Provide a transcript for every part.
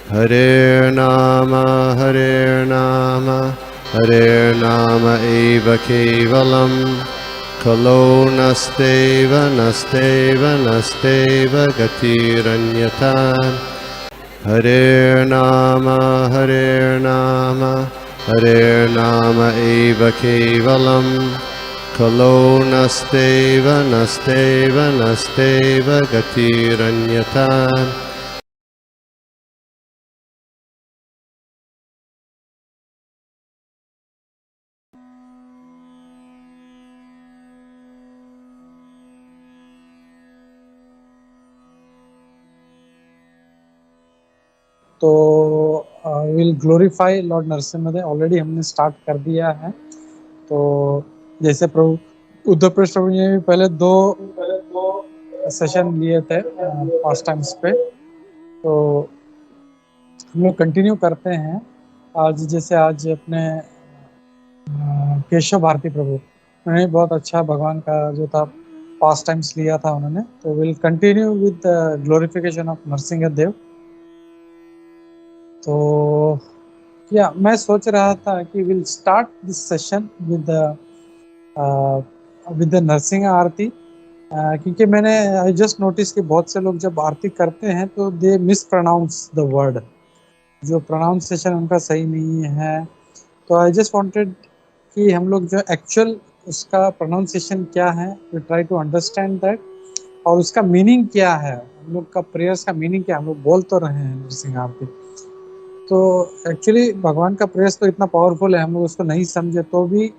Hare Nama, Hare Nama eva kevalam, Kalo nasteva, nasteva, nasteva gatiranyata. Hare Nama, Hare Nama eva kevalam, Kalo nasteva, nasteva, nasteva gatiranyata. तो will glorify Lord Narasimha. Already हमने start कर दिया है। तो जैसे प्रभु उद्धव प्रभु ने भी पहले 2 सेशन लिए थे पास्ट टाइम्स पे, तो हम लोग कंटिन्यू करते हैं। आज जैसे आज अपने केशव भारती प्रभु, उन्होंने बहुत अच्छा भगवान का जो था पास्ट टाइम्स लिया था उन्होंने। तो will continue with glorification of Narasimha Dev. तो या मैं सोच रहा था कि will start this session with the Narasimha aarti, क्योंकि मैंने आई जस्ट नोटिस कि बहुत से लोग जब आरती करते हैं तो they mispronounce the word, जो प्रोनाउंसिएशन उनका सही नहीं है। तो आई जस्ट वांटेड कि हम लोग जो एक्चुअल उसका प्रोनाउंसिएशन क्या है, we try to understand that, और उसका मीनिंग क्या है, हम लोग का प्रेयर्स का मीनिंग क्या है। हम लोग बोल तो रहे हैं नरसिंह आरती, तो एक्चुअली भगवान का प्रेयर्स तो इतना पावरफुल है, हम लोग उसको नहीं समझे तो भी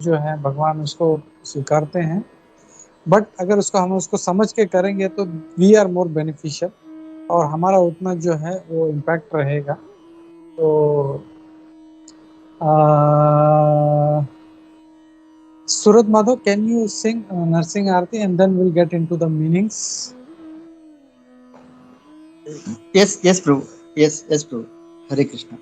जो है भगवान उसको स्वीकारते हैं। बट अगर उसको हम उसको समझ के करेंगे तो वी आर मोर बेनिफिशियल, और हमारा उतना जो है वो इम्पैक्ट रहेगा। तो Surat Madhav, can you sing Narsingh Arati and then we'll get into the meanings? Yes, Prabhu. Yes, Prabhu. Hare Krishna.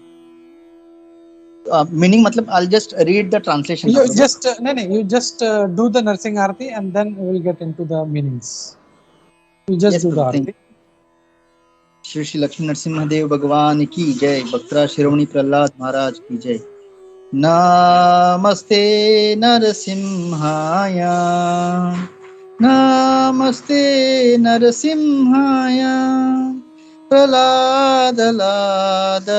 Meaning, matlab, I'll just read the translation. You just you just do the Narsingh Arati and then we'll get into the meanings. You just do the Arati. Shri Shri Lakshmi Narasimha भगवान की जय। बक्तरा शिरोमणि प्रहलाद महाराज की जय। नमस्ते नरसिम्हाय, नमस्ते नरसिम्हाय, प्रहलाद लाददायिने,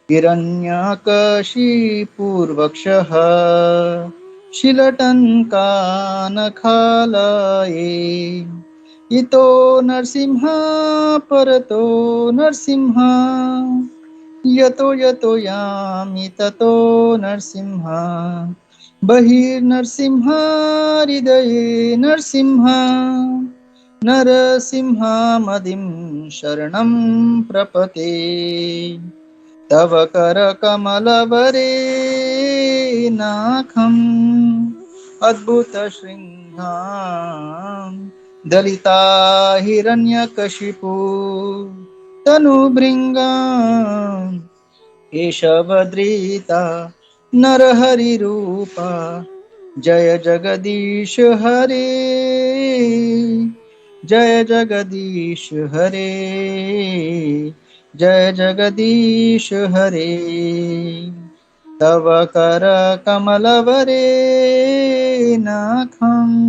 हिरण्यकशिपूर्वक्षः, शीलटङ्कानखालये, इतो नरसिंह परतो नरसिंह, यतो यतो यामि ततो नरसिंह, बहिर्नरसिंह हृदये नरसिंह, नरसिंहमदिं शरणं प्रपते, तव करकमलवरे नाखम् अद्भुतशृङ्गां दलिता हिरण्यकशिपु तनुभृङ्गां केशवधृता नरहरिरूपा, जय जगदीश हरे, जय जगदीश हरे, जय जगदीश हरे, तव कर कमलवरे नाखम्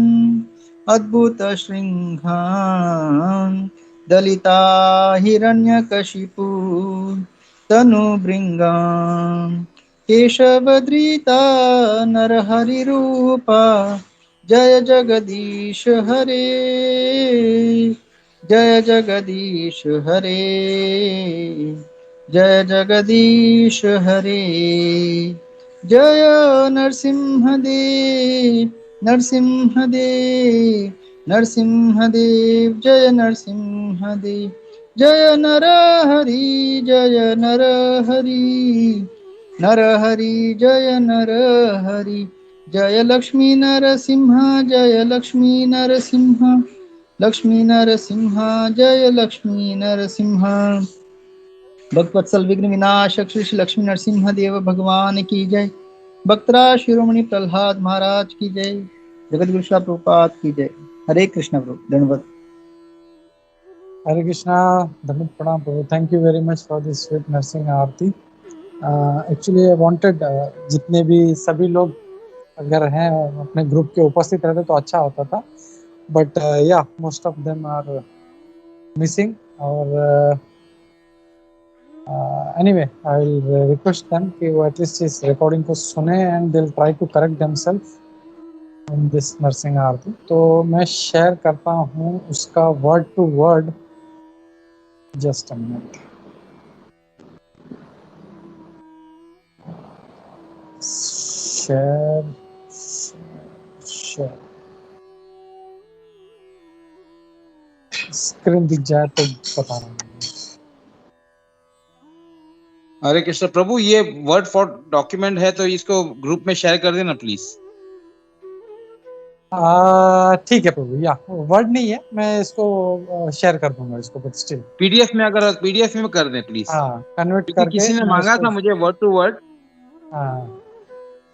अद्भुत शृङ्गां दलिता हिरण्यकशिपु तनुभृङ्गां केशवधृता नरहरिरूपा, जय जगदीश हरे, जय जगदीश हरे, जय जगदीश हरे, जय नरसिंहदेव, नरसिंहदेव, नरसिंहदेव, जय नरसिंहदेव, जय नरहरि, जय नरहरि, नरहरि, जय नरहरि, जय लक्ष्मी नरसिंह, जय लक्ष्मी नरसिंह, लक्ष्मी नरसिंह, जय लक्ष्मी नरसिंह। भक्तवत्सल विघ्न विनाशक श्री श्री लक्ष्मी नरसिंह देव भगवान की जय। भक्तरा शिरोमणि प्रहलाद महाराज की जय। जगत गुरु प्रभुपाद की जय। हरे कृष्ण प्रभु। धन्यवाद। हरे कृष्णा, धन्यवाद, प्रणाम प्रभु। Thank you very much for this sweet Narasimha aarti. Actually I wanted जितने भी सभी लोग अगर हैं अपने ग्रुप के उपस्थित रहते तो अच्छा होता था, but yeah most of them are missing. और anyway I will request them कि वो एटलीस्ट इस रिकॉर्डिंग को सुने and they will try to correct themselves in this Narasimha aarti. तो मैं शेयर करता हूँ उसका word to word. Just a minute. Share share screen दिख जाए तो बता रहा हूँ। हरे कृष्ण प्रभु, ये वर्ड फॉर डॉक्यूमेंट है तो इसको ग्रुप में शेयर कर देना प्लीज। ठीक है प्रभु, या वर्ड नहीं है, मैं इसको शेयर कर दूंगा इसको, बट स्टिल पीडीएफ में, अगर पीडीएफ में कर दें प्लीज, हाँ कन्वर्ट क्योंकि करके किसी ने मैं मांगा इसको। था मुझे वर्ड टू वर्ड। हाँ,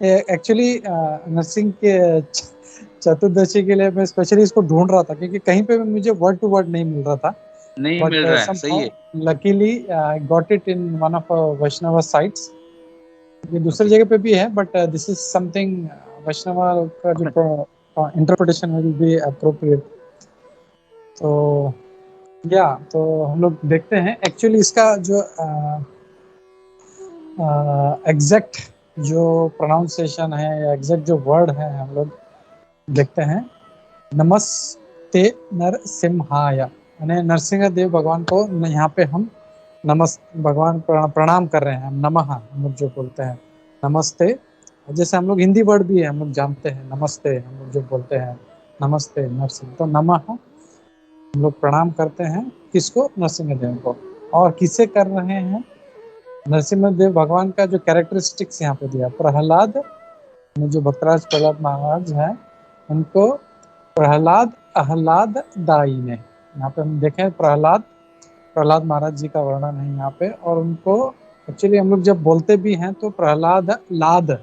एक्चुअली नरसिंह के चतुर्दशी के लिए मैं स्पेशली इसको ढूंढ रहा था, क्योंकि कहीं पे भी मुझे वर्ड टू वर्ड नहीं मिल रहा था। नहीं बट मिल रहा है, सही somehow है। luckily I got it in one of Vaishnava sites। ये दूसरी जगह पे भी है, but this is something Vaishnava का जो इंटरप्रिटेशन विल बी अप्रोप्रिएट। तो या तो हम लोग देखते हैं एक्चुअली इसका जो एग्जैक्ट जो प्रोनाउंसिएशन है या एग्जैक्ट जो वर्ड है हम लोग देखते हैं। नमस्ते नरसिम्हाय, यानी नरसिंह देव भगवान को यहाँ पे हम भगवान प्रणाम कर रहे हैं। हम नमः हम लोग जो बोलते हैं नमस्ते, जैसे हम लोग हिंदी वर्ड भी है हम लोग जानते हैं, नमस्ते हम लोग जो बोलते हैं नमस्ते नरसिंह, तो नमः हम लोग प्रणाम करते हैं किसको? नरसिंह देव को। और किसे कर रहे हैं? नरसिंह देव भगवान का जो कैरेक्टरिस्टिक्स यहाँ पे दिया, प्रहलाद जो भक्तराज प्रहलाद महाराज है उनको प्रहलाद आह्लाद दाई ने, यहाँ पे हम देखें प्रहलाद महाराज जी का वर्णन है यहाँ पे। और उनको एक्चुअली हम लोग जब बोलते भी हैं तो प्रहलाद लाद,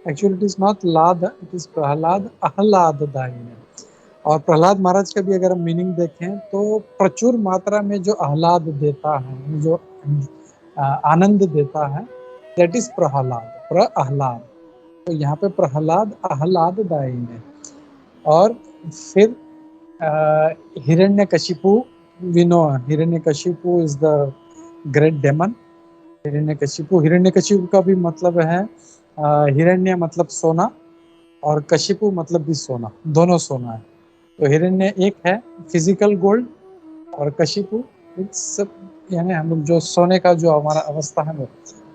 एक्चुअली इट इज नॉट लाद, इट इज प्रहलाद आह्लाद दाई ने। और प्रहलाद महाराज का भी अगर हम मीनिंग देखें तो प्रचुर मात्रा में जो आह्लाद देता है, जो आनंद देता है, दैट इज प्रहलाद। तो यहाँ पे प्रहलाद आह्लाद दाई ने। और फिर Hiranyakashipu, we know Hiranyakashipu is the great demon. Hiranyakashipu का भी मतलब है हिरण्य मतलब सोना, और कशिपु मतलब भी सोना, दोनों सोना है। तो हिरण्य एक है फिजिकल गोल्ड, और कशिपु इट्स यानी हम लोग जो सोने का जो हमारा अवस्था है वो।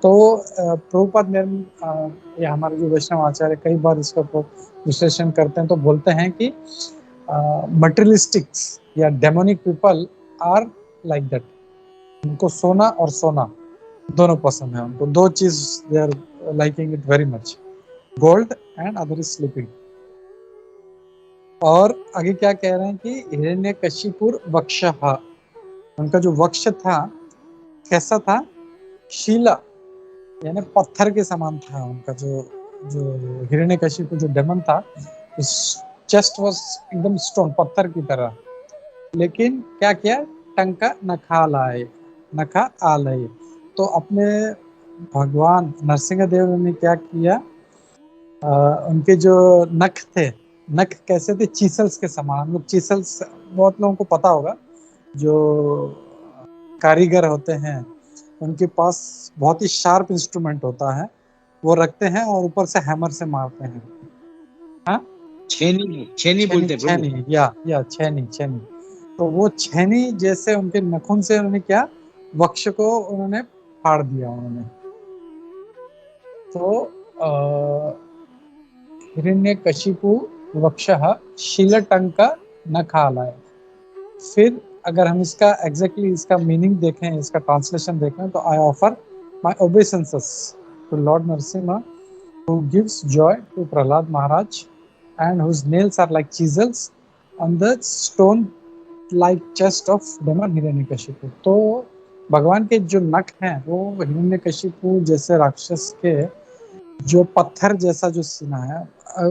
तो प्रभुपाद मेरे या हमारे जो वैष्णव आचार्य कई बार इसका विश्लेषण करते हैं तो बोलते हैं कि मटेरियलिस्टिक्स या demonic people are like that. उनको सोना और सोना दोनों पसंद है, उनको दो चीज they are liking it very much, gold and other is sleeping. और आगे क्या कह रहे हैं कि हिरण्यकशिपुर वक्षः, उनका जो वक्ष था कैसा था? शीला, यानी पत्थर के समान था उनका। जो हिरण्यकशिपु जो डेमन था, चेस्ट वाज एकदम स्टोन, पत्थर की तरह। लेकिन क्या किया? टंका नखा आलय। तो अपने भगवान नरसिंह देव ने क्या किया? उनके जो नख थे, नख कैसे थे? चीसल्स के समान। हम लोग चीसल्स बहुत लोगों को पता होगा, जो कारीगर होते हैं उनके पास बहुत ही शार्प इंस्ट्रूमेंट होता है, वो रखते हैं और ऊपर से हैमर से मारते हैं। हाँ, छेनी बोलते हैं प्रभु। छेनी या छेनी। तो वो छेनी जैसे उनके नखून से उन्होंने क्या, वक्ष को उन्होंने फाड़ दिया उन्होंने। तो हिरण्यकशिपु वक्षः शीलटंक नखालय। फिर अगर हम इसका एग्जैक्टली इसका मीनिंग देखें, इसका ट्रांसलेशन देखें, तो I offer my obeisances to lord Narasimha who gives joy to Prahlad Maharaj and whose nails are like chisels on the stone like chest of demon Hiranyakashipu। तो भगवान के जो नख हैं वो हिरण्यकशिपु जैसे राक्षस के जो पत्थर जैसा जो सीना है।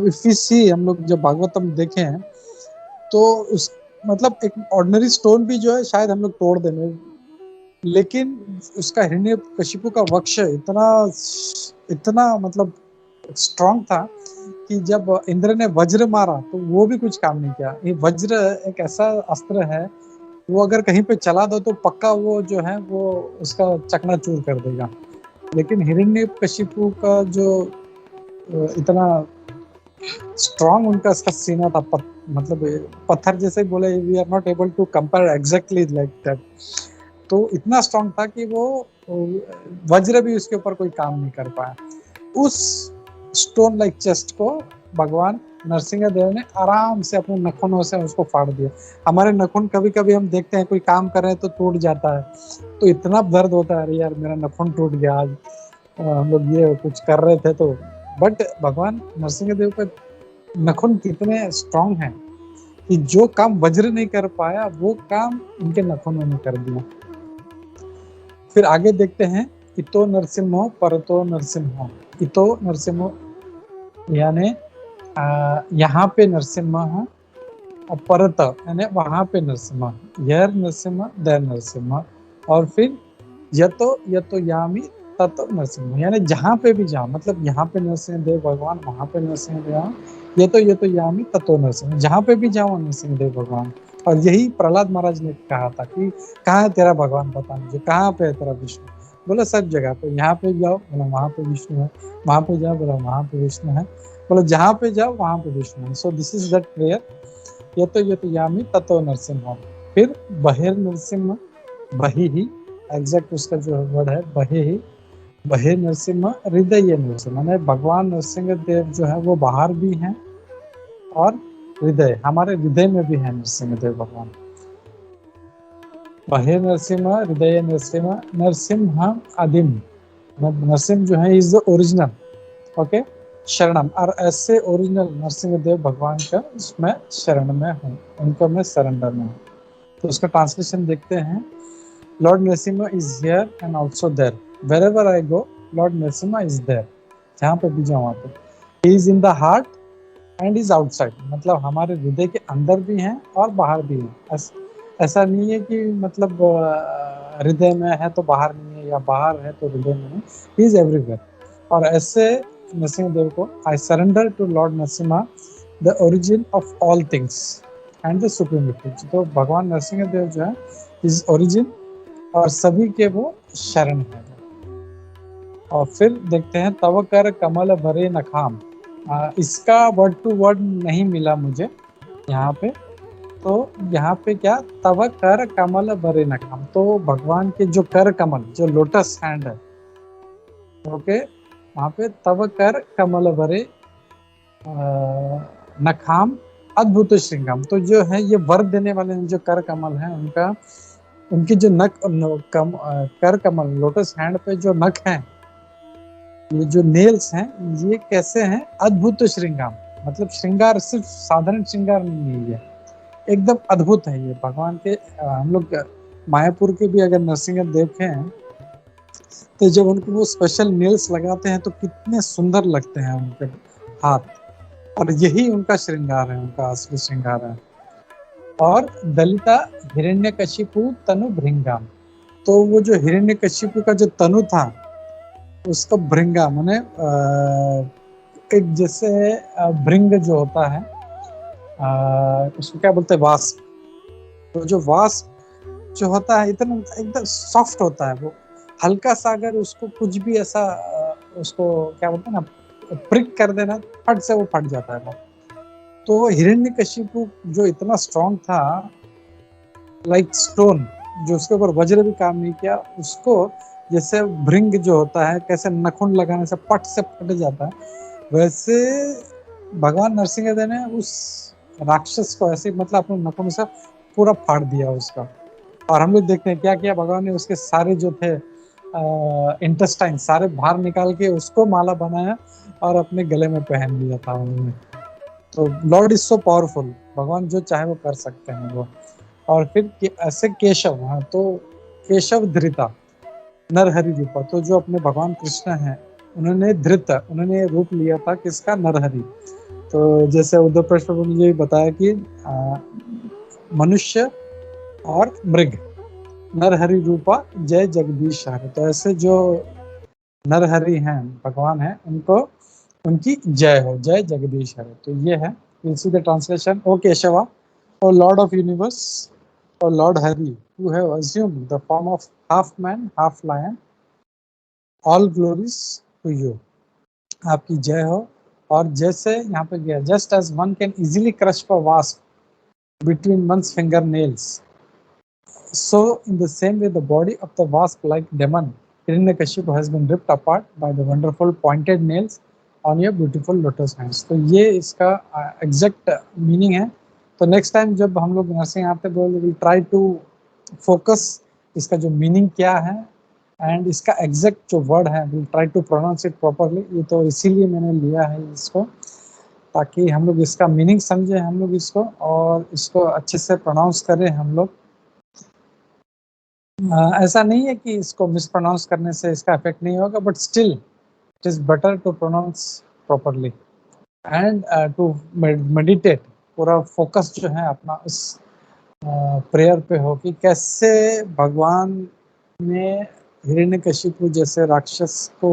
इफ वी सी, हम लोग जब भागवतम देखें तो मतलब एक ऑर्डिनरी स्टोन भी जो है शायद हम लोग तोड़ देंगे, लेकिन उसका हिरण्यकशिपु का वक्ष इतना मतलब स्ट्रांग था कि जब इंद्र ने वज्र मारा तो वो भी कुछ काम नहीं किया। ये वज्र एक ऐसा अस्त्र है, वो अगर कहीं पे चला दो तो पक्का वो जो है वो उसका चकनाचूर कर देगा। लेकिन हिरण्यकशिपु का जो इतना स्ट्रांग उनका इसका सीना था, मतलब पत्थर जैसे बोले, we are not able to compare exactly like that. तो इतना स्ट्रांग था कि वो वज्र भी उसके ऊपर कोई काम नहीं कर पाया। उस स्टोन लाइक चेस्ट को भगवान नरसिंह देव ने आराम से अपने नखूनों से उसको फाड़ दिया। हमारे नखून कभी कभी हम देखते हैं कोई काम कर रहे हैं तो टूट जाता है, तो इतना दर्द होता है, अरे यार मेरा नखून टूट गया आज, हम लोग ये कुछ कर रहे थे तो। बट भगवान नरसिंह देव के नखून कितने स्ट्रांग हैं कि जो काम वज्र नहीं कर पाया वो काम उनके नखूनों ने कर दिया। फिर आगे देखते हैं, इतो नरसिम्हो परतो नरसिम्हो। इतो नरसिम्हो यानी यहाँ पे नरसिम्हा है, और परत यानी वहां पे नरसिम्हा, यह नरसिम्हा देर नरसिम्हा, और फिर यतो यामी ततो नरसिम्हा, यानी जहाँ पे भी जाओ, मतलब यहाँ पे नरसिंह देव भगवान, वहां पे नरसिंह देव, ये तो यामी ततो नरसिम्हा, जहाँ पे भी जाओ नरसिंह देव भगवान। और यही प्रहलाद महाराज ने कहा था कि कहाँ है तेरा भगवान, बता मुझे कहाँ पे है तेरा विष्णु। बोला सब जगह पे, यहाँ पे जाओ बोला वहां पे विष्णु है, वहां पे जाओ बोला वहां पे विष्णु है, बोला जहाँ पे जाओ वहां पे विष्णु है। So this is that prayer, ये तो यामी ततो नरसिम्हा। फिर बहिर नरसिम्हा, बही ही एग्जैक्ट उसका जो वर्ड है बही ही, बहे नरसिम्हा हृदय नरसिम्हा, माने भगवान नरसिंह देव जो है वो बाहर भी हैं और हृदय, हमारे हृदय में भी है नरसिंह देव भगवान। बहे नरसिम्हा हृदय नरसिम्हा, नरसिम्हा आदिम, नरसिम्ह जो है इज द ओरिजिनल, ओके, शरणम, और ऐसे ओरिजिनल नरसिंह देव भगवान का मैं शरण में हूँ, उनको मैं सरेंडर में हूँ। तो उसका ट्रांसलेशन देखते हैं, lord Narasimha is here and also there, wherever I go, Lord Narasimha is there, जहाँ पे भी जाऊँ वहाँ पे। He is in the heart and is outside, मतलब हमारे हृदय के अंदर भी हैं और बाहर भी हैं। ऐसा नहीं है कि मतलब हृदय में है तो बाहर नहीं है, या बाहर है तो हृदय में नहीं, He is everywhere। और ऐसे नरसिंह देव को I surrender to Lord Narasimha, the origin of all things and the supremacy। तो भगवान नरसिंह देव जो है is origin और सभी के वो शरण है। और फिर देखते हैं, तव कर कमल भरे नखाम, इसका वर्ड टू वर्ड नहीं मिला मुझे यहाँ पे, तो यहाँ पे क्या, तव कर कमल भरे नखाम, तो भगवान के जो कर कमल, जो लोटस हैंड है, ओके, वहाँ पे तव कर कमल भरे नखाम अद्भुत श्रृंगाम, तो जो है ये वर देने वाले जो कर कमल है उनका, उनकी जो कर कमल लोटस हैंड पे जो नख हैं, ये जो नेल्स हैं, ये कैसे हैं, अद्भुत श्रृंगार, मतलब श्रृंगार सिर्फ साधारण श्रृंगार नहीं है, ये एकदम अद्भुत है ये भगवान के। हम लोग मायापुर के भी अगर नरसिंह देखें तो जब उनको वो स्पेशल नेल्स लगाते हैं तो कितने सुंदर लगते हैं उनके हाथ, और यही उनका श्रृंगार है, उनका असली श्रृंगार है। और दलिता हिरण्यकशिपु तनु भृंगाम, तो वो जो हिरण्यकशिपु का जो तनु था उसका भृंगा माने एक जैसे भृंग जो होता है, उसको क्या बोलते हैं, वास्प, तो जो वास्प जो होता है इतना एकदम सॉफ्ट होता है, वो हल्का सा अगर उसको कुछ भी ऐसा उसको क्या बोलते हैं ना, प्रिक कर देना फट से वो फट जाता है वो। तो हिरण्यकशिपु जो इतना स्ट्रॉन्ग था लाइक स्टोन, जो उसके ऊपर वज्र भी काम नहीं किया, उसको जैसे भृंग जो होता है कैसे नखून लगाने से पट से फट जाता है, वैसे भगवान नरसिंह देव ने उस राक्षस को ऐसे मतलब अपने नखून से पूरा फाड़ दिया उसका। और हम लोग देखते हैं क्या किया भगवान ने, उसके सारे जो थे इंटेस्टाइन सारे बाहर निकाल के उसको माला बनाया और अपने गले में पहन लिया था उन्होंने। तो लॉर्ड इज सो पावरफुल, भगवान जो चाहे वो कर सकते हैं वो। और फिर ऐसे केशव, हाँ, तो केशव धृता नरहरि रूपा, तो जो अपने भगवान कृष्ण हैं उन्होंने धृत, उन्होंने रूप लिया था किसका, नरहरि। तो जैसे उद्धव प्रभु ने ये बताया कि मनुष्य और मृग। नरहरि रूपा जय जगदीश हरे। तो ऐसे जो नरहरि हैं, भगवान हैं, उनको उनकी जय हो, जय जगदीश हरे। तो ये है, will see the translation. O Keshava, O lord of universe, O lord Hari, you have assumed the form of half man half lion, all glories to you। आपकी जय हो। और जैसे यहाँ पे गया, just as one can easily crush a wasp between one's fingernails, so in the same way the body of the wasp-like demon Hiranyakashipu has been ripped apart by the wonderful pointed nails on your beautiful lotus hands। तो ये इसका exact meaning है। तो next time जब हम लोग nursing आते बोल, विल ट्राई टू फोकस इसका जो मीनिंग क्या है एंड इसका एग्जैक्ट जो वर्ड है, will try to pronounce it properly. ये तो इसीलिए मैंने लिया है इसको, ताकि हम लोग इसका मीनिंग समझें हम लोग इसको, और इसको अच्छे से प्रोनाउंस करें हम लोग। ऐसा नहीं है कि इसको मिसप्रोनाउंस करने से इसका इफेक्ट नहीं होगा, but still it is better to pronounce properly and to meditate. पूरा फोकस जो है अपना इस प्रेयर पे हो कि कैसे भगवान ने हिरण्यकशिपु जैसे राक्षस को,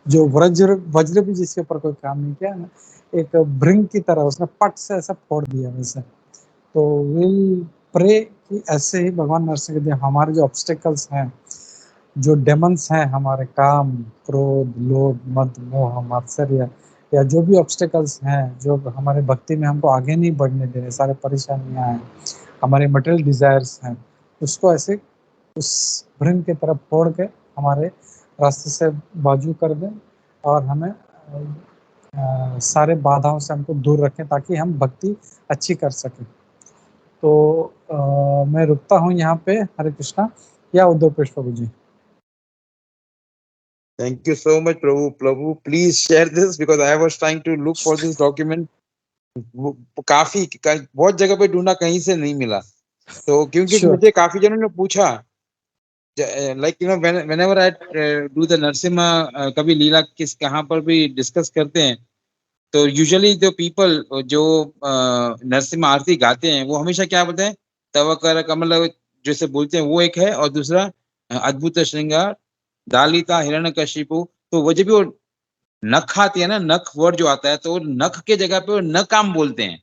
जो वज्र भी जिसके ऊपर कोई काम नहीं किया ना, एक भृंग की तरह उसने पट से ऐसा फोड़ दिया वैसे। तो विल प्रे कि ऐसे ही भगवान नरसिंह हमारे जो ऑब्स्टेकल्स हैं, जो डेमन्स हैं, हमारे काम, क्रोध, लोभ, मद, मोह, मात्सर्य, या जो भी ऑब्स्टेकल्स हैं जो हमारे भक्ति में हमको आगे नहीं बढ़ने दे रहे, सारे परेशानियां हैं, हमारे मटेरियल डिजायर्स हैं, उसको ऐसे उस भृंग की तरफ फोड़ के हमारे रास्ते से बाजू कर दें, और हमें सारे बाधाओं से हमको दूर रखें, ताकि हम भक्ति अच्छी कर सकें। तो मैं रुकता हूँ यहाँ पे। हरे कृष्णा। या उद्धव पुष्प प्रभु जी। Thank you so much, Prabhu. Prabhu, please share this because I was trying to look for this document. बहुत जगह पे ढूंढा, कहीं से नहीं मिला। तो क्योंकि Sure. मुझे काफी जनों ने पूछा, like you know, whenever I do the Narasimha, कभी लीला किस कहाँ पर भी डिस्कस करते हैं, तो यूजुअली जो पीपल जो नरसिम्हा आरती गाते हैं वो हमेशा क्या बोलते हैं, तव कर कमल जैसे बोलते हैं, वो एक है, और दूसरा अद्भुत श्रृंगार दालिता हिरण्यकशिपु। तो वो जब भी वो नख आती है ना, नख वर्ड जो आता है, तो नख के जगह पे वो न काम बोलते हैं,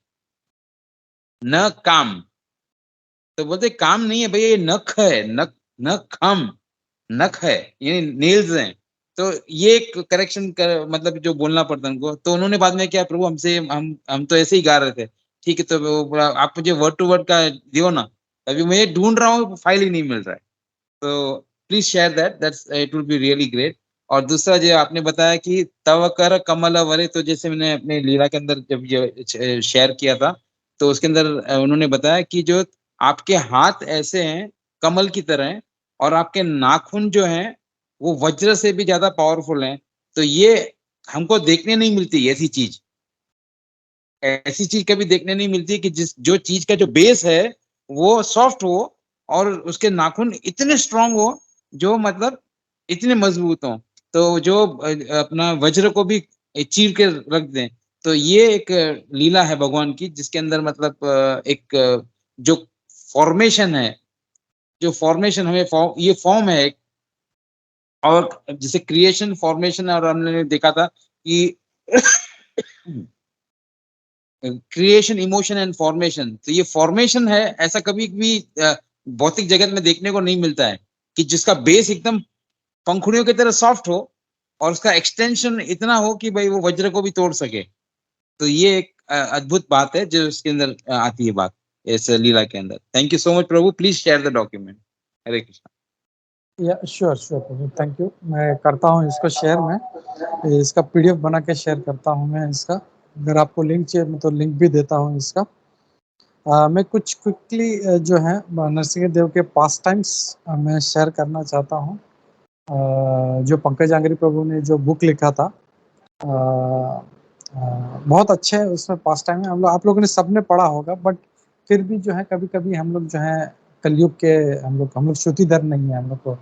न काम। तो बोलते काम नहीं है भैया, ये नख है, नख, नखम, नख है, ये नेल्स हैं। तो ये एक करेक्शन कर, मतलब जो बोलना पड़ता है उनको। तो उन्होंने बाद में क्या, प्रभु हमसे हम तो ऐसे ही गा रहे थे, ठीक है, तो आप मुझे वर्ड टू वर्ड का दियो ना। अभी मैं ढूंढ रहा हूँ, फाइल ही नहीं मिल रहा है। तो please share that's it will be really great. और दूसरा जो आपने बताया कि तव कर कमल वरे, तो जैसे मैंने अपने लीला के अंदर जब ये शेयर किया था, तो उसके अंदर उन्होंने बताया कि जो आपके हाथ ऐसे हैं कमल की तरह हैं, और आपके नाखून जो हैं वो वज्र से भी ज्यादा पावरफुल हैं। तो ये हमको देखने नहीं मिलती ऐसी चीज, ऐसी चीज कभी देखने नहीं मिलती कि जो चीज का जो बेस है वो सॉफ्ट हो, और उसके नाखून इतने स्ट्रांग हो, जो मतलब इतने मजबूत हो, तो जो अपना वज्र को भी चीर के रख दें। तो ये एक लीला है भगवान की, जिसके अंदर मतलब एक जो फॉर्मेशन है, जो फॉर्मेशन हमें ये फॉर्म है एक, और जैसे क्रिएशन, फॉर्मेशन, और हमने देखा था कि क्रिएशन, इमोशन एंड फॉर्मेशन। तो ये फॉर्मेशन है, ऐसा कभी भी भौतिक जगत में देखने को नहीं मिलता है कि जिसका बेस एकदम पंखुड़ियों की तरह सॉफ्ट हो, और उसका एक्सटेंशन इतना हो कि भाई वो वज्र को भी तोड़ सके। तो ये एक अद्भुत बात है जो इसके अंदर आती है बात, इस लीला के अंदर। थैंक यू सो मच प्रभु, please share the document. Hare Krishna. Yeah sure sure प्रभु, थैंक यू। मैं करता हूँ इसको शेयर, में इसका पीडीएफ बना के शेयर करता हूँ मैं इसका। अगर आपको लिंक चाहिए मैं तो लिंक भी देता हूँ इसका। मैं कुछ क्विकली जो है नरसिंह देव के पास टाइम्स मैं शेयर करना चाहता हूँ। जो पंकज आंगरी प्रभु ने जो बुक लिखा था, बहुत अच्छे है, उसमें पास टाइम है। हम लोग, आप लोगों ने सबने पढ़ा होगा, बट फिर भी जो है कभी कभी हम लोग जो है कलयुग के, हम लोग श्रुतिधर नहीं है, हम लोग को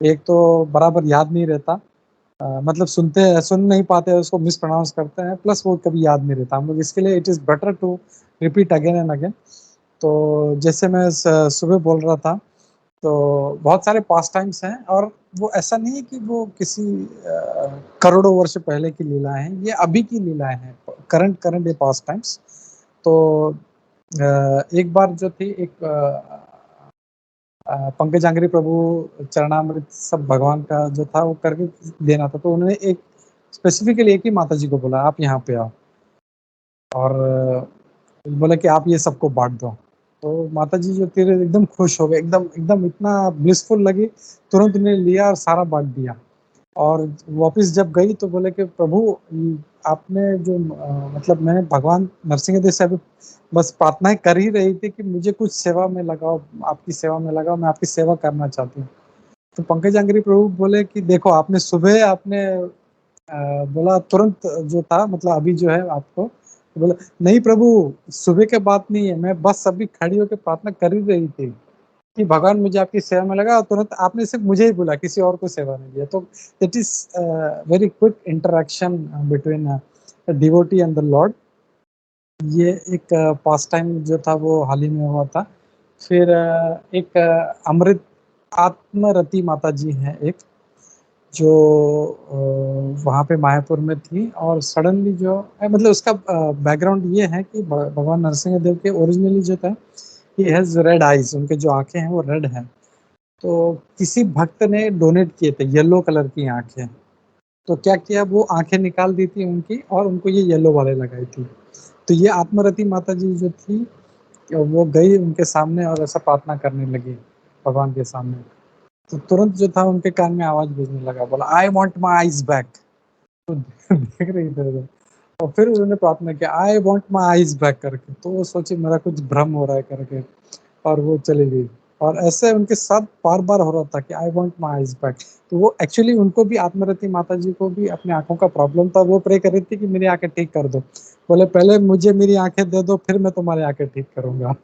एक तो बराबर याद नहीं रहता, मतलब सुन नहीं पाते, उसको मिस प्रोनाउंस करते हैं, प्लस वो कभी याद नहीं रहता हम लोग। इसके लिए it is better to repeat again and again. तो जैसे मैं सुबह बोल रहा था, तो बहुत सारे पास टाइम्स हैं, और वो ऐसा नहीं है कि वो किसी करोड़ों वर्ष पहले की लीलाएं हैं, ये अभी की लीलाएं हैं, करंट करंट ये पास टाइम्स। तो एक बार जो थी, एक पंकज आंग्री प्रभु चरणामृत सब भगवान का जो था वो करके देना था, तो उन्होंने एक स्पेसिफिकली एक ही माता जी को बोला आप यहाँ पे आओ, और बोला कि आप ये सबको बांट दो। तो माता जी जो थी एकदम खुश हो गए, एकदम एकदम इतना ब्लिसफुल लगी, तुरंत उन्हें लिया और सारा बांट दिया। और वापस जब गई तो बोले कि प्रभु आपने जो मतलब मैंने भगवान नरसिंह देव से अभी बस प्रार्थनाएं कर ही रही थी कि मुझे कुछ सेवा में लगाओ, आपकी सेवा में लगाओ, मैं आपकी सेवा करना चाहती हूँ। तो पंकज आंग्री प्रभु बोले कि देखो आपने सुबह आपने बोला तुरंत जो था, मतलब अभी जो है आपको, तो बोला नहीं प्रभु सुबह के बात नहीं है, मैं बस अभी खड़ी होकर प्रार्थना कर ही रही थी कि भगवान मुझे आपकी सेवा में लगा, और तुरंत आपने सिर्फ मुझे ही बोला, किसी और को सेवा नहीं दिया। तो it is very quick interaction between devotee and the Lord. ये एक पास टाइम जो था वो हाल ही में हुआ था। फिर एक अमृत आत्मरति माता जी हैं एक, जो वहाँ पे मायापुर में थी, और सडनली जो मतलब उसका बैकग्राउंड ये है कि भगवान नरसिंह देव के ओरिजिनली जो था, ही हैज रेड आईज, उनके जो आंखें हैं वो रेड हैं। तो किसी भक्त ने डोनेट किए थे येलो कलर की आंखें, तो क्या किया, वो आंखें निकाल दी थी उनकी और उनको ये येलो वाले लगाई थी। तो ये आत्मरति माता जी जो थी, वो गई उनके सामने और ऐसा प्रार्थना करने लगी भगवान के सामने। तो तुरंत जो था उनके कान में आवाज भेजने लगा, बोला I want my eyes back. तो देख रही थे, और फिर उन्होंने प्रार्थना किया I want my eyes back करके, तो वो सोची मेरा कुछ भ्रम हो रहा है करके, और वो चली गई। और ऐसे उनके साथ बार बार हो रहा था कि I want my eyes back. तो वो एक्चुअली उनको भी, आत्मरति माता जी को भी अपनी आंखों का प्रॉब्लम था, वो प्रे कर रही थी कि मेरी आंखें ठीक कर दो। बोले पहले मुझे मेरी आंखें दे दो, फिर मैं तुम्हारी आंखें ठीक करूंगा।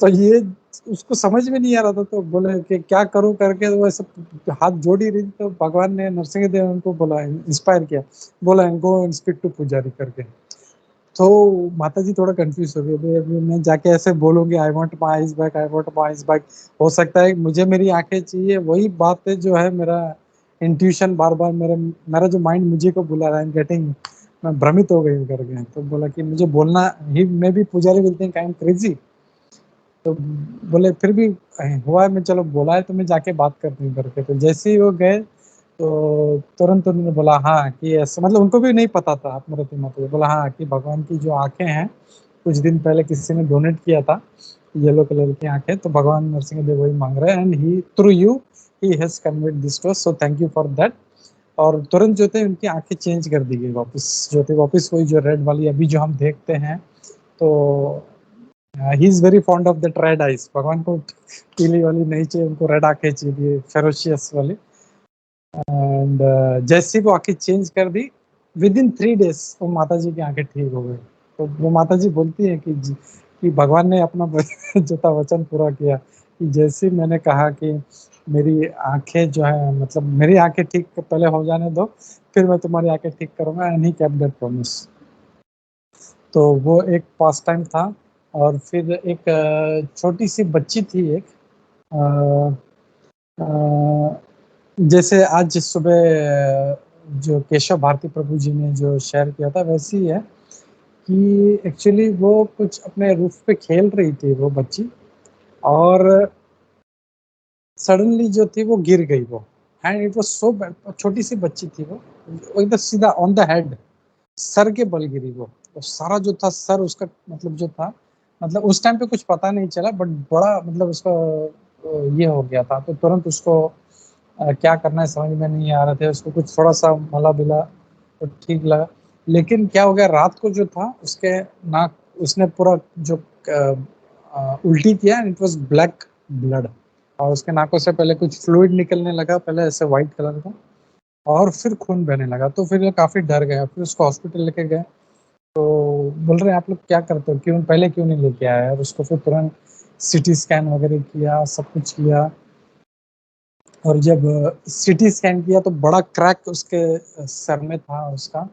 तो ये उसको समझ में नहीं आ रहा था, तो बोले कि क्या करूं करके, वो ऐसे हाथ जोड़ ही रही थी, तो भगवान ने नरसिंह देव उनको बोला, इंस्पायर किया, बोला गो एंड स्पीक टू पुजारी करके। तो माता जी थोड़ा कंफ्यूज हो गए, अभी मैं जाके ऐसे बोलूंगी I want my eyes back, I want my eyes back, हो सकता है मुझे मेरी आंखें चाहिए, वही बात है जो है मेरा इंट्यूशन बार बार मेरा जो माइंड मुझे को बुला रहा है, गेटिंग, मैं भ्रमित हो गई करके। तो बोला कि मुझे बोलना ही, मैं भी पुजारी will think I am crazy. तो बोले फिर भी हुआ है, मैं चलो बोला है तो मैं जाके बात करती हूँ करके। तो जैसे ही वो गए, तो तुरंत उन्होंने बोला हाँ कि ऐसा, मतलब उनको भी नहीं पता था, आत्मरति माता बोला हाँ कि भगवान की जो आंखें हैं, कुछ दिन पहले किसी ने डोनेट किया था येलो कलर की आंखें, तो भगवान नरसिंह देव वही मांग रहे हैं, and he through you he has conveyed this to us, so thank you for that. और तुरंत जो थे उनकी आंखें चेंज कर दी गई, वापस जो थे वापस वही जो रेड वाली अभी जो हम देखते हैं। तो he is very fond of that red eyes, भगवान को पीली वाली नहीं चाहिए, उनको रेड आंखें चाहिए, फेरोशियस वाली। एंड जैसे वो आंखें चेंज कर दी, विद इन 3 days वो माता जी की आंखें ठीक हो गई। तो वो माता जी बोलती है कि भगवान ने अपना जो था वचन पूरा किया, कि जैसे मैंने कहा कि मेरी आंखें जो है, मतलब मेरी आंखें ठीक पहले हो जाने दो, फिर मैं तुम्हारी आंखें ठीक करूंगा, and he kept that promise. तो वो एक पास टाइम था। और फिर एक छोटी सी बच्ची थी एक, जैसे आज सुबह जो केशव भारती प्रभु जी ने जो शेयर किया था, वैसे ही है कि एक्चुअली वो कुछ अपने रूफ पे खेल रही थी वो बच्ची, और सडनली जो थी वो गिर गई वो, एंड इट वाज सो, छोटी सी बच्ची थी वो एकदम सीधा ऑन द हेड, सर के बल गिरी वो। तो सारा जो था सर उसका, मतलब जो था, मतलब उस टाइम पे कुछ पता नहीं चला, बट बड़ा मतलब उसका ये हो गया था। तो तुरंत उसको क्या करना है समझ में नहीं आ रहे थे, उसको कुछ थोड़ा सा मला बिला तो ठीक लगा। लेकिन क्या हो गया, रात को जो था उसके नाक, उसने पूरा जो उल्टी किया, and it was black blood, और उसके नाकों से पहले कुछ फ्लूइड निकलने लगा, पहले ऐसे वाइट कलर का, और फिर खून बहने लगा। तो फिर वो काफी डर गया, फिर उसको हॉस्पिटल लेके गए। तो बोल रहे हैं आप लोग क्या करते हो, क्यों पहले क्यों नहीं लेके आया, और उसको फिर तुरंत सिटी स्कैन वगैरह किया, सब कुछ किया। और जब सिटी स्कैन किया तो बड़ा क्रैक उसके सर में था उसका,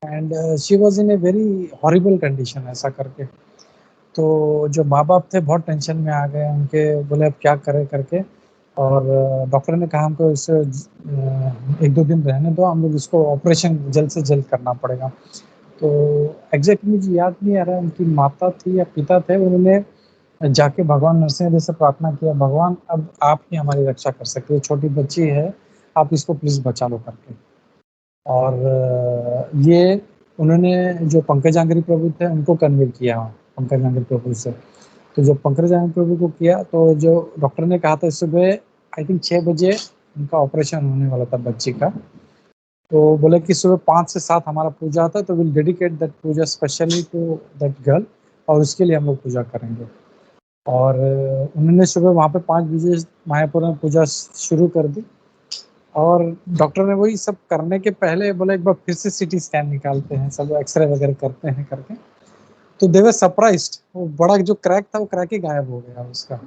and she was in a very horrible condition ऐसा करके। तो जो माँ बाप थे बहुत टेंशन में आ गए, उनके बोले अब क्या करें करके। और डॉक्टर ने कहा हमको इसे 1-2 दिन रहने दो, हम लोग इसको ऑपरेशन जल्द से जल्द करना पड़ेगा। तो एग्जैक्ट मुझे याद नहीं आ रहा है उनकी माता थी या पिता थे, उन्होंने जाके भगवान नरसिंहदेव से प्रार्थना किया, भगवान अब आप ही हमारी रक्षा कर सकते हो, छोटी बच्ची है, आप इसको प्लीज बचा लो करके। और ये उन्होंने जो पंकज आंगरी प्रभु थे उनको कन्वे किया, पंकज आंगरी प्रभु से। तो जब पंकज आंगरी प्रभु को किया तो जो डॉक्टर ने कहा था सुबह आई थिंक 6 बजे उनका ऑपरेशन होने वाला था बच्ची का। तो बोले कि सुबह 5 से 7 हमारा पूजा होता है, तो will dedicate that puja specially to that girl, और उसके लिए हम लोग पूजा करेंगे। और उन्होंने सुबह वहाँ पे 5 बजे मायापुर में पूजा शुरू कर दी। और डॉक्टर ने वही सब करने के पहले बोला एक बार फिर से सीटी स्कैन निकालते हैं, सब एक्सरे वगैरह करते हैं करके। तो दे वर सरप्राइज्ड, वो बड़ा जो क्रैक था वो क्रैक ही गायब हो गया उसका।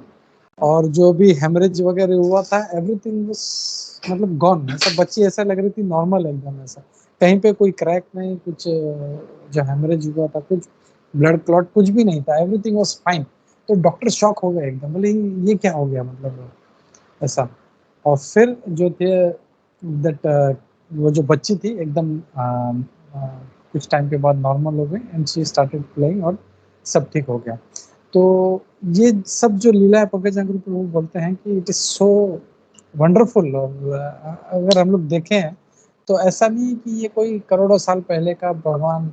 और जो भी हेमरेज वगैरह हुआ था एवरीथिंग वाज मतलब गॉन। सब बच्ची ऐसा लग रही थी नॉर्मल एकदम, ऐसा कहीं पे कोई क्रैक नहीं, कुछ जो हेमरेज हुआ था, कुछ ब्लड क्लॉट कुछ भी नहीं था, एवरीथिंग वाज फाइन। तो डॉक्टर शॉक हो गए एकदम, बोले ये क्या हो गया मतलब ऐसा। और फिर जो थे दैट वो जो बच्ची थी एकदम कुछ टाइम के बाद नॉर्मल हो गई एंड शी स्टार्टेड प्लेइंग और सब ठीक हो गया। तो ये सब जो लीला है पंकज आंगुर प्रभु बोलते हैं कि इट इज सो वंडरफुल। और अगर हम लोग देखें तो ऐसा नहीं कि ये कोई करोड़ों साल पहले का भगवान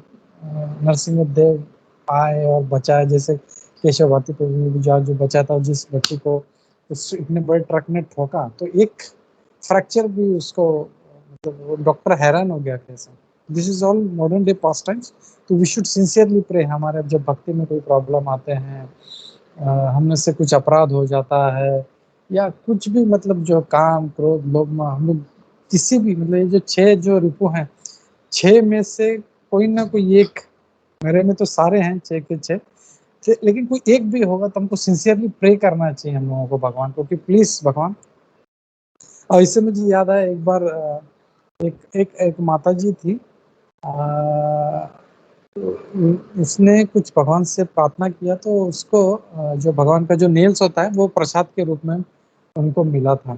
नरसिंह देव आए और बचाए, जैसे केशव भारती प्रभु ने भी जो बचा था, जिस बच्ची को उस इतने बड़े ट्रक ने ठोका तो एक फ्रैक्चर भी उसको, मतलब डॉक्टर हैरान हो गया कैसे। This is all modern day past times. तो वी शुड सिंसियरली प्रे, हमारे जब भक्ति में कोई प्रॉब्लम आते हैं, हम में से कुछ अपराध हो जाता है या कुछ भी, मतलब जो काम क्रोध लोभ में हम लोग किसी भी, मतलब ये जो 6 जो रिपु हैं, 6 में से कोई ना कोई एक, मेरे में तो सारे हैं 6 के 6, लेकिन कोई एक भी होगा तो हमको सिंसियरली प्रे करना चाहिए हम लोगों को भगवान को कि प्लीज भगवान। और इससे मुझे याद आया एक बार एक माता जी थी, उसने कुछ भगवान से प्रार्थना किया तो उसको जो भगवान का जो नेल्स होता है वो प्रसाद के रूप में उनको मिला था।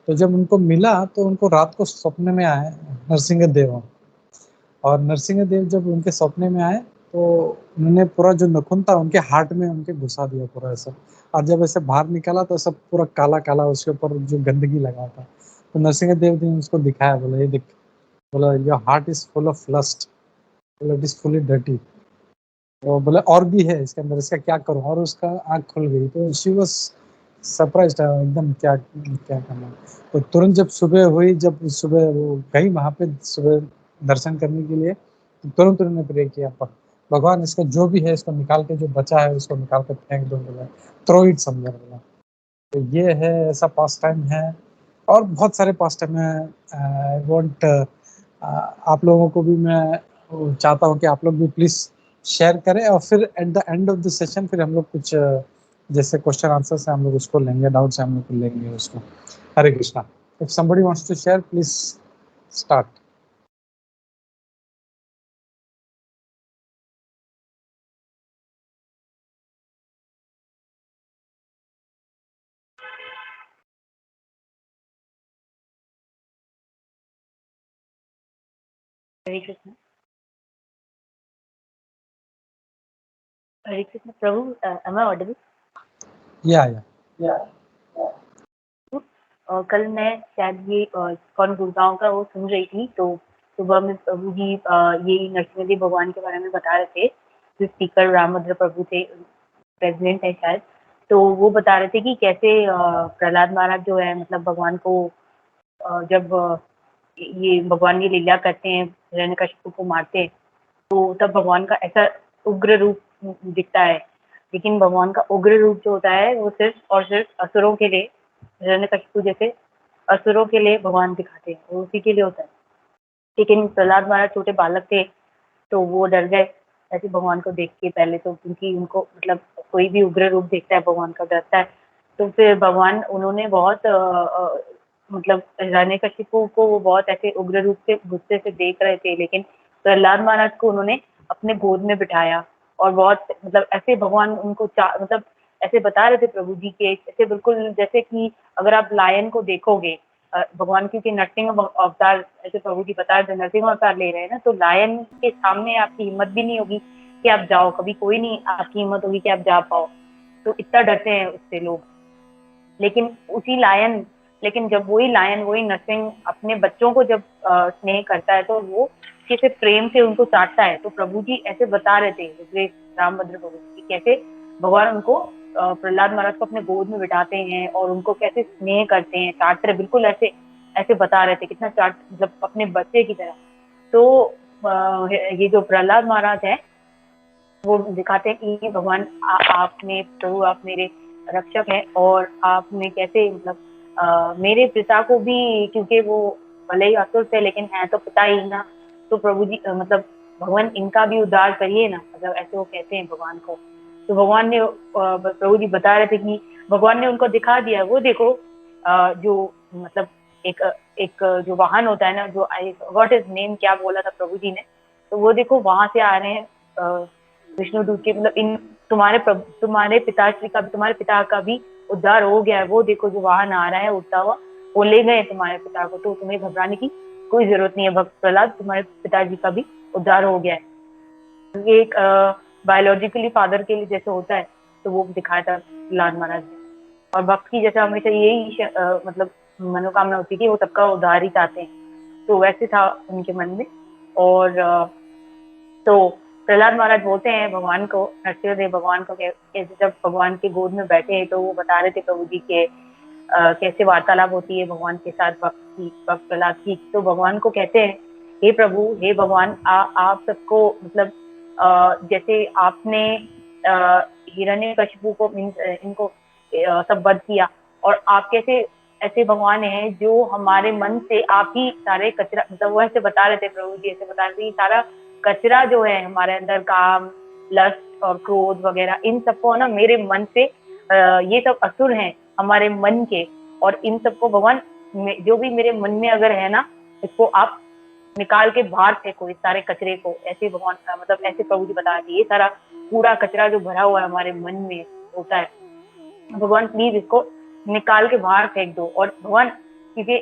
तो जब उनको मिला तो उनको रात को सपने में आए नरसिंह देव, और नरसिंह देव जब उनके सपने में आए तो उन्होंने पूरा जो नखून था उनके हार्ट में उनके घुसा दिया पूरा ऐसा। और जब ऐसे बाहर निकाला तो सब पूरा काला काला उसके ऊपर जो गंदगी लगा था। तो नरसिंह देव ने उसको दिखाया, बोला ये देख, बोला your heart is full of lust, बोला इट इज फुली डर्टी। तो बोले और भी है इसके अंदर, इसका क्या करूं, और उसका आंख खुल गई। तो शी वाज सरप्राइज्ड एकदम, क्या क्या करना। तो तुरंत जब सुबह हुई, जब सुबह वो गई वहां पे सुबह दर्शन करने के लिए, तो तुरंत उन्होंने प्रे किया भगवान इसका जो भी है इसको निकाल के, जो बचा है उसको निकाल के फेंक दो, बोला थ्रो इट समवेयर बोला। तो ये है, ऐसा पास टाइम है। और बहुत सारे पास टाइम है। आई वांट आप लोगों को भी मैं चाहता हूँ कि आप लोग भी प्लीज शेयर करें, और फिर at the end of the session फिर हम लोग कुछ जैसे क्वेश्चन आंसर से हम लोग उसको लेंगे, डाउट से हम लोग लेंगे उसको। Hare Krishna. If somebody wants to share please start. Hare Krishna. Hare Krishna प्रभु, am I audible? या कल मैं शायद ये कौन गुड़गांव का वो सुन रही थी, तो सुबह में प्रभु जी ये नरसिंह भगवान के बारे में बता रहे थे। जो स्पीकर रामभद्र प्रभु थे, प्रेसिडेंट है शायद, तो वो बता रहे थे कि कैसे प्रहलाद महाराज जो है, मतलब भगवान को जब ये भगवान ये लीला करते हैं, हिरण्यकशिपु को मारते हैं, तो तब भगवान का ऐसा उग्र रूप दिखता है। लेकिन भगवान का उग्र रूप जो होता है वो सिर्फ और सिर्फ असुरों के लिए, हिरण्यकशिपु जैसे असुरों के लिए भगवान दिखाते हैं, वो उसी के लिए होता है। लेकिन प्रहलाद महाराज छोटे बालक थे, तो वो डर गए ऐसे भगवान को देख के पहले तो, क्योंकि उनको मतलब कोई भी उग्र रूप देखता है भगवान का डरता है। तो फिर भगवान उन्होंने बहुत मतलब हिरण्यकशिपु को वो बहुत ऐसे उग्र रूप से गुस्से से देख रहे थे, लेकिन प्रहलाद महाराज को उन्होंने अपने गोद में बिठाया और बहुत मतलब ऐसे भगवान उनको मतलब ऐसे बता रहे थे प्रभु जी के, ऐसे बिल्कुल जैसे कि अगर आप लायन को देखोगे, भगवान क्योंकि नरसिंह अवतार ऐसे प्रभु जी बता रहे थे, नरसिंह अवतार ले रहे हैं ना, तो लायन के सामने आपकी हिम्मत भी नहीं होगी कि आप जाओ, कभी कोई नहीं आपकी हिम्मत होगी कि आप जा पाओ, तो इतना डरते हैं उससे लोग। लेकिन जब वही लायन, वही नरसिंह अपने बच्चों को जब स्नेह करता है तो वो कैसे प्रेम से उनको चाटता है। तो प्रभु जी ऐसे बता रहे थे रामभद्र प्रभु जी कैसे भगवान उनको प्रहलाद महाराज को अपने गोद में बिठाते हैं और उनको कैसे स्नेह करते हैं, चाटते हैं, बिल्कुल ऐसे ऐसे बता रहे थे, कितना चाट मतलब अपने बच्चे की तरह। तो ये जो प्रहलाद महाराज है वो दिखाते हैं कि भगवान आपने प्रभु, आप मेरे रक्षक हैं और आपने कैसे मतलब मेरे पिता को भी, क्योंकि वो भले ही असुर थे लेकिन है तो पिता ही ना, तो प्रभु जी मतलब भगवान इनका भी उद्धार करिए ना, मतलब ऐसे वो कहते हैं भगवान को। तो भगवान ने प्रभु जी बता रहे थे कि भगवान ने उनको दिखा दिया, वो देखो जो मतलब एक जो वाहन होता है ना, जो व्हाट इज नेम, क्या बोला था प्रभु जी ने, तो वो देखो वहां से आ रहे हैं विष्णु दूत के, मतलब इन तुम्हारे पिताश्री का, तुम्हारे पिता का भी उद्धार हो गया है, वो देखो जो वाहन आ रहा है उड़ता हुआ, वो ले गए तुम्हारे पिता को, तो तुम्हें घबराने की कोई जरूरत नहीं है भक्त प्रहलाद, तुम्हारे पिताजी का भी उद्धार हो गया है। ये एक बायोलॉजिकली फादर के लिए जैसे होता है, तो वो दिखाया था प्रहलाद महाराज ने। और भक्त की जैसे हमेशा यही मतलब मनोकामना होती है कि वो सबका उद्धार ही चाहते हैं, तो वैसे था उनके मन में। और तो प्रहलाद महाराज बोलते हैं भगवान को, नरसिंहदेव भगवान को, कैसे जब भगवान के गोद में बैठे हैं तो वो बता रहे थे प्रभु जी के कैसे वार्तालाप होती है भगवान के साथ भक्त प्रहलाद की। तो भगवान को कहते हैं, हे प्रभु, हे भगवान, आप सबको मतलब जैसे आपने हिरण्यकशिपु को इनको सब वध किया, और आप कैसे ऐसे भगवान हैं जो हमारे मन से आप ही सारे कचरा, मतलब वो ऐसे बता रहे थे प्रभु जी, ऐसे बता रहे थे सारा कचरा जो है हमारे अंदर, काम, लस्ट और क्रोध वगैरह, इन सबको ना मेरे मन से ये सब असुर हैं हमारे मन के, और इन सबको भगवान जो भी मेरे मन में अगर है ना, इसको आप निकाल के बाहर फेंको, इस सारे कचरे को, ऐसे भगवान मतलब ऐसे प्रभु जी बता रहे, ये सारा कूड़ा कचरा जो भरा हुआ है हमारे मन में होता है, भगवान प्लीज इसको निकाल के बाहर फेंक दो। और भगवान, क्योंकि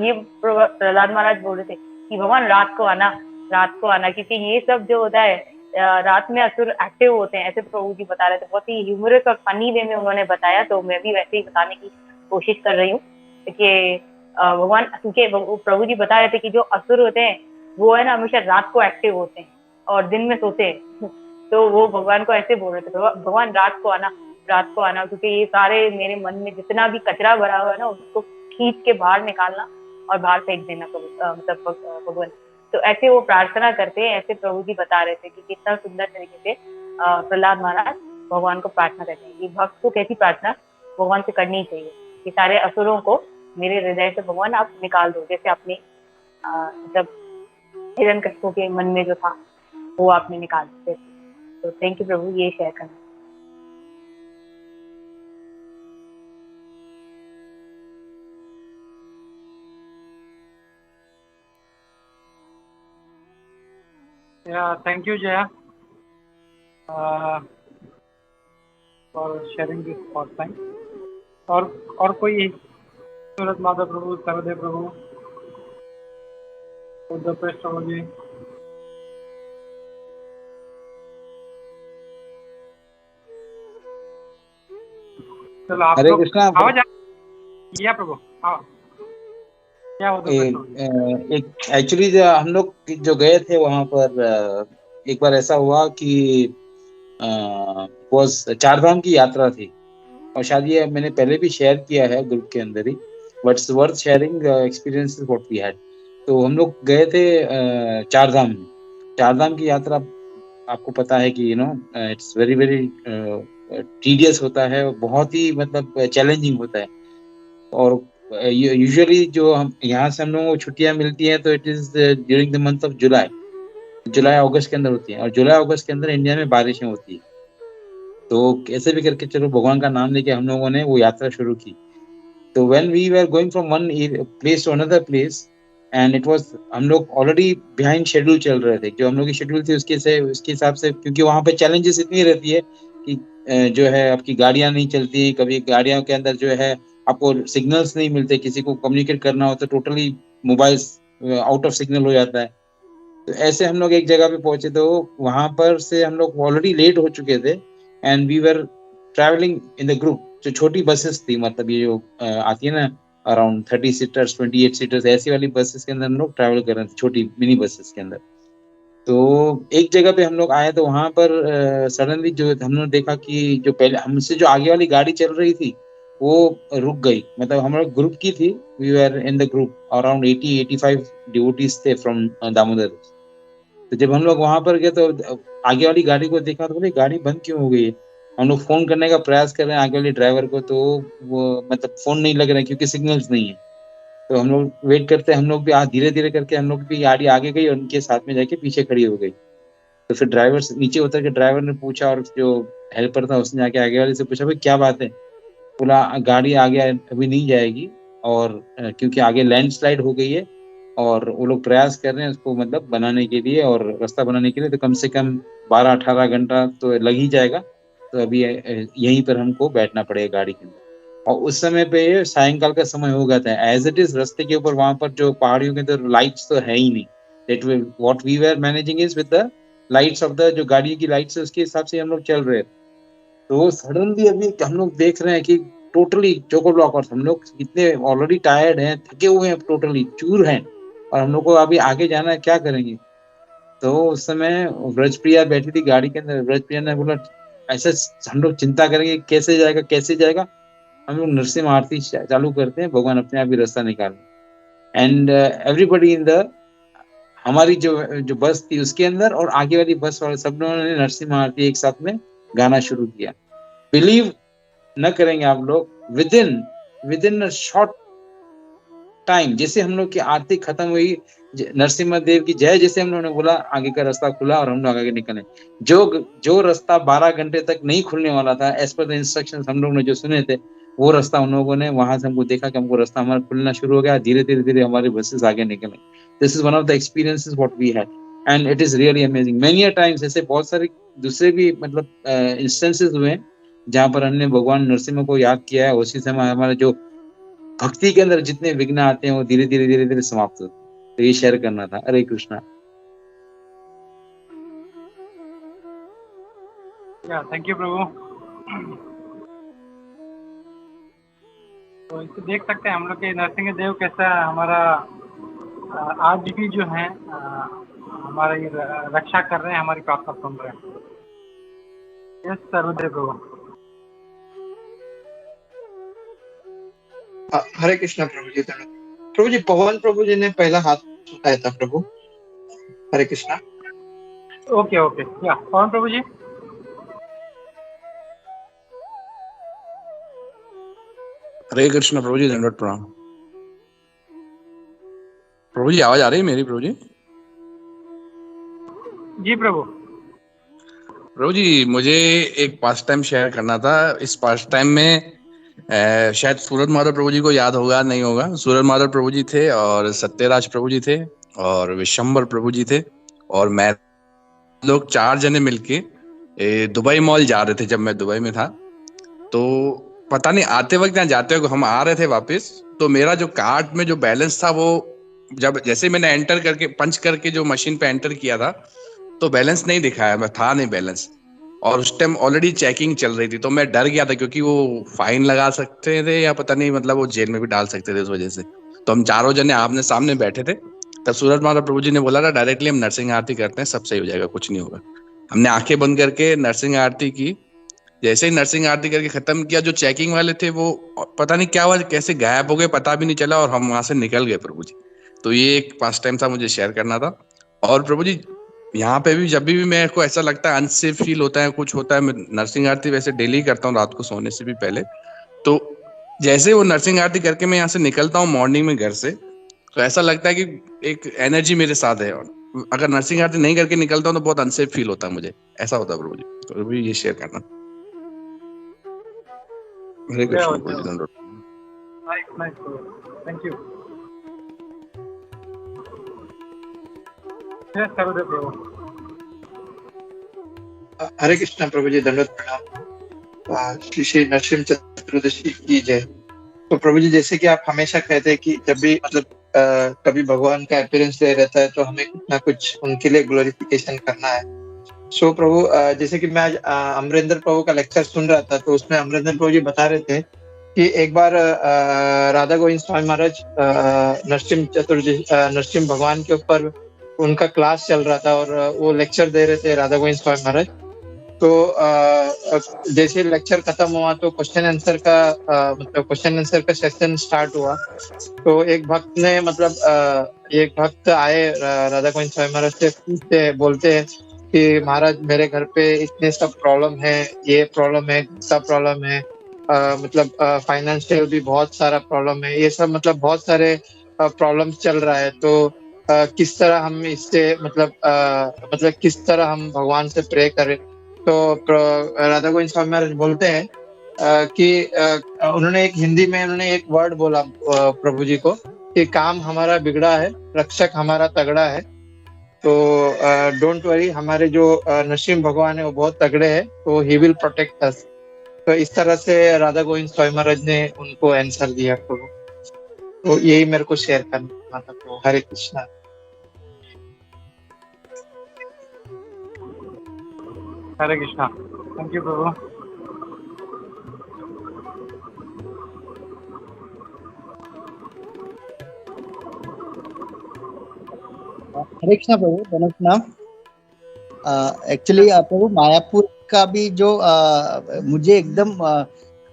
ये प्रहलाद महाराज बोल रहे थे कि भगवान रात को आना, क्योंकि ये सब जो होता है रात में असुर एक्टिव होते हैं, ऐसे प्रभु जी बता रहे थे। बहुत ही ह्यूमरस और फनी वे में उन्होंने बताया, तो मैं भी वैसे ही बताने की कोशिश कर रही हूँ कि भगवान, क्योंकि प्रभु जी बता रहे थे कि जो असुर होते हैं वो है ना हमेशा रात को एक्टिव होते हैं और दिन में सोते हैं, तो वो भगवान को ऐसे बोल रहे थे, भगवान रात को आना, क्योंकि ये सारे मेरे मन में जितना भी कचरा भरा हुआ है ना, उसको खींच के बाहर निकालना और बाहर फेंक देना मतलब भगवान। तो ऐसे वो प्रार्थना करते हैं, ऐसे प्रभु जी बता रहे थे कि कितना सुंदर तरीके से प्रहलाद महाराज भगवान को प्रार्थना करते हैं कि भक्त को कैसी प्रार्थना भगवान से करनी चाहिए कि सारे असुरों को मेरे हृदय से भगवान आप निकाल दो, जैसे आपने जब हिरण्यकशिपु के मन में जो था वो आपने निकाल दिया। तो थैंक यू प्रभु, ये शेयर करना। Thank you, Jaya, for sharing this first time. और कोई सूरत माधव प्रभु, सरदेव प्रभु, उद्धव प्रभु जी, चलो आप हरे लोग कृष्णा। आवाज या प्रभु, हाँ क्या होता एक एक्चुअली हम लोग जो गए थे वहां पर एक बार ऐसा हुआ कि वो चारधाम की यात्रा थी, और शायद ये मैंने पहले भी शेयर किया है ग्रुप के अंदर ही, but it's worth sharing experiences what we had. तो हम लोग गए थे चारधाम में। चारधाम की यात्रा आपको पता है कि इट्स वेरी वेरी टीडियस होता है, बहुत ही मतलब चैलेंजिंग होता है। और यूजुअली जो हम यहाँ से हम लोगों को छुट्टियां मिलती हैं तो it is during the month of July August के अंदर होती है, और जुलाई अगस्त के अंदर इंडिया में बारिशें होती है। तो कैसे भी करके चलो भगवान का नाम लेके हम लोगों ने वो यात्रा शुरू की। तो when we were going from one place to another place, and it was, हम लोग ऑलरेडी बिहाइंड शेड्यूल चल रहे थे, जो हम लोग की शेड्यूल थी उसके हिसाब से, क्योंकि वहाँ पे चैलेंजेस इतनी रहती है कि जो है आपकी गाड़ियाँ नहीं चलती, कभी गाड़ियों के अंदर जो है आपको सिग्नल्स नहीं मिलते, किसी को कम्युनिकेट करना हो तो totally mobile out of signal हो जाता है। तो ऐसे हम लोग एक जगह पे पहुंचे, तो वहां पर से हम लोग ऑलरेडी लेट हो चुके थे and we were travelling in the group. जो छोटी बसेस थी, मतलब ये जो आती है ना अराउंड 30 सीटर्स 28 सीटर्स, ऐसी वाली बसेस के अंदर हम लोग ट्रैवल कर रहे थे, छोटी मिनी बसेस के अंदर। तो एक जगह पे हम लोग आए तो वहां पर सडनली जो हमने देखा कि जो पहले हमसे जो आगे वाली गाड़ी चल रही थी वो रुक गई। मतलब हम लोग ग्रुप की थी, we were in the group around 80-85 devotees थे फ्रॉम दामोदर। तो जब हम लोग वहां पर गए तो आगे वाली गाड़ी को देखा तो बोले गाड़ी बंद क्यों हो गई है। हम लोग फोन करने का प्रयास कर रहे हैं आगे वाले ड्राइवर को, तो वो मतलब फोन नहीं लग रहा है क्योंकि सिग्नल्स नहीं है। तो हम लोग वेट करते, हम लोग भी धीरे धीरे करके हम लोग भी गाड़ी आगे गई और उनके साथ में जाके पीछे खड़ी हो गई। तो फिर ड्राइवर से नीचे उतर के ड्राइवर ने पूछा, और जो हेल्पर था उसने जाके आगे वाले से पूछा भाई क्या बात है। बोला गाड़ी आगे अभी नहीं जाएगी, और क्योंकि आगे लैंडस्लाइड हो गई है और वो लोग प्रयास कर रहे हैं उसको मतलब बनाने के लिए और रास्ता बनाने के लिए, तो कम से कम 12-18 घंटा तो लग ही जाएगा। तो अभी यहीं पर हमको बैठना पड़ेगा गाड़ी के अंदर। और उस समय पे सायंकाल का समय हो गया था। एज इट इज रास्ते के ऊपर वहां पर जो पहाड़ियों के अंदर लाइट्स तो है ही नहीं। That what we were managing is with the lights of the, जो गाड़ी की लाइट्स है उसके हिसाब से हम लोग चल रहे थे। तो सडनली अभी हम लोग देख रहे हैं कि टोटली चोको ब्लॉक, और हम लोग इतने ऑलरेडी टायर्ड हैं, थके हुए हैं, टोटली चूर हैं, और हम लोग को अभी आगे जाना है, क्या करेंगे। तो उस समय व्रजप्रिया बैठी थी गाड़ी के अंदर। व्रजप्रिया ने बोला ऐसे हम लोग चिंता करेंगे कैसे जाएगा कैसे जाएगा, हम लोग नरसिम्हा आरती चालू करते हैं, भगवान अपने आप ही रास्ता निकाले। एंड एवरीबडी इन द, हमारी जो बस थी उसके अंदर और आगे वाली बस वाले सब लोगों ने नरसिम्हा आरती एक साथ में गाना शुरू किया। बिलीव न करेंगे आप लोग, with in a short time जैसे हम लोग की आरती खत्म हुई, नरसिम्हा देव की जय जैसे हम लोगों ने बोला, आगे का रास्ता खुला और हम लोग आगे निकले। जो रास्ता 12 घंटे तक नहीं खुलने वाला था, एज पर द इंस्ट्रक्शंस हम लोग ने जो सुने थे, वो रास्ता उन लोगों ने, वहां से हमको देखा कि हमको रास्ता हमारा खुलना शुरू हो गया। धीरे धीरे हमारी बसेस आगे निकले। This is one of the experiences what we had, and it is really amazing. Many a times ऐसे बहुत सारे दूसरे भी मतलब इंस्टेंसेस हुए हैं जहाँ पर हमने भगवान नरसिम्हा को याद किया है। उसी समय हमारा जो भक्ति के अंदर जितने विघ्न आते हैं वो धीरे धीरे समाप्त होते हैं। तो ये शेयर करना था। हरे कृष्णा। थैंक यू प्रभु। तो इसे देख सकते हैं हम लोग के नरसिंह देव कैसा हमारा आज भी जो है हमारा ये रक्षा कर रहे हैं, हमारी प्रार्थना सुन रहे हैं। यस सर्वदेव प्रभु। हरे कृष्णा प्रभु जी। धन्यवाद प्रभु जी। पवन प्रभु जी ने पहला हाथ उठाया था प्रभु। हरे कृष्णा। ओके ओके, या पवन प्रभु जी। हरे कृष्ण प्रभु जी। धन्यवाद प्रणाम प्रभु जी। आवाज आ रही है मेरी प्रभु जी? जी प्रभु। प्रभु जी मुझे एक पास टाइम शेयर करना था। इस पास टाइम में शायद सूरज माधव प्रभु जी को याद होगा नहीं होगा। सूरज माधव प्रभु जी थे और सत्यराज प्रभु जी थे और विशंबर प्रभु जी थे और मैं, लोग 4 जने मिलके दुबई मॉल जा रहे थे। जब मैं दुबई में था तो पता नहीं आते वक्त या जाते वक्त हम आ रहे थे वापस, तो मेरा जो कार्ड में जो बैलेंस था वो जब जैसे मैंने एंटर करके पंच करके जो मशीन पे एंटर किया था तो बैलेंस नहीं दिखाया, मैं था नहीं बैलेंस। और उस टाइम ऑलरेडी चेकिंग चल रही थी तो मैं डर गया था क्योंकि वो फाइन लगा सकते थे या पता नहीं मतलब वो जेल में भी डाल सकते थे उस वजह से। तो हम चारों जने आमने सामने बैठे थे। तब सूरज माधव प्रभु जी ने बोला था डायरेक्टली हम नरसिंह आरती करते हैं, सब सही हो जाएगा, कुछ नहीं होगा। हमने आंखें बंद करके नरसिंह आरती की। जैसे ही नरसिंह आरती करके खत्म किया, जो चेकिंग वाले थे वो पता नहीं क्या हुआ, कैसे गायब हो गए पता भी नहीं चला और हम वहां से निकल गए प्रभु जी। तो ये एक पास टाइम था, मुझे शेयर करना था। और प्रभु जी यहाँ पे भी जब भी मेरे को ऐसा लगता है अनसेफ फील होता है, कुछ होता है, मैं नरसिंह आरती वैसे डेली करता हूँ रात को सोने से भी पहले। तो जैसे वो नरसिंह आरती करके मैं यहाँ से निकलता हूँ मॉर्निंग में घर से, तो ऐसा लगता है कि एक एनर्जी मेरे साथ है। और अगर नरसिंह आरती नहीं करके निकलता हूँ तो बहुत अनसेफ फील होता है मुझे, ऐसा होता है प्रभु जी। तो प्रभु जी ये शेयर करना। हरे कृष्ण प्रभु जी। Nice nice, thank you. Yes Sarvadev प्रभु। हरे कृष्णा प्रभु जी, दंडवत प्रणाम। श्री श्री नरसिंह चतुर्दशी की जय। तो प्रभु जी, जैसे कि आप हमेशा कहते हैं कि जब भी मतलब कभी भगवान का अपीयरेंस दे रहता है तो हमें कुछ ना कुछ उनके लिए ग्लोरिफिकेशन करना है। सो प्रभु, जैसे कि मैं आज अमरेंद्र प्रभु का लेक्चर सुन रहा था, तो उसमें अमरेंद्र प्रभु जी बता रहे थे कि एक बार राधा गोविंद स्वामी महाराज नरसिंह भगवान के ऊपर उनका क्लास चल रहा था और वो लेक्चर दे रहे थे राधा गोविंद स्वामी महाराज। तो जैसे लेक्चर खत्म हुआ तो क्वेश्चन आंसर का सेशन स्टार्ट हुआ। तो एक भक्त आए राधा गोविंद स्वामी महाराज से पूछते बोलते हैं कि महाराज, मेरे घर पे इतने सब प्रॉब्लम है, ये प्रॉब्लम है, सब प्रॉब्लम है, फाइनेंशियल भी बहुत सारा प्रॉब्लम है, ये सब मतलब बहुत सारे प्रॉब्लम चल रहा है। तो किस तरह हम इससे किस तरह हम भगवान से प्रे करें। तो राधा गोविंद स्वामी महाराज बोलते हैं कि उन्होंने एक हिंदी में एक वर्ड बोला प्रभु जी को कि काम हमारा बिगड़ा है, रक्षक हमारा तगड़ा है। तो डोंट वरी, हमारे जो नरसिंह भगवान है वो बहुत तगड़े हैं, तो ही विल प्रोटेक्ट अस। तो इस तरह से राधा गोविंद स्वामी महाराज ने उनको आंसर दिया प्रभु। तो यही मेरे को शेयर करना था प्रभु। हरे कृष्णा। हरे कृष्णा। थैंक यू प्रभु। हरे कृष्णा प्रभु, धन्यवाद प्रणाम। एक्चुअली प्रभु, मायापुर का भी जो मुझे एकदम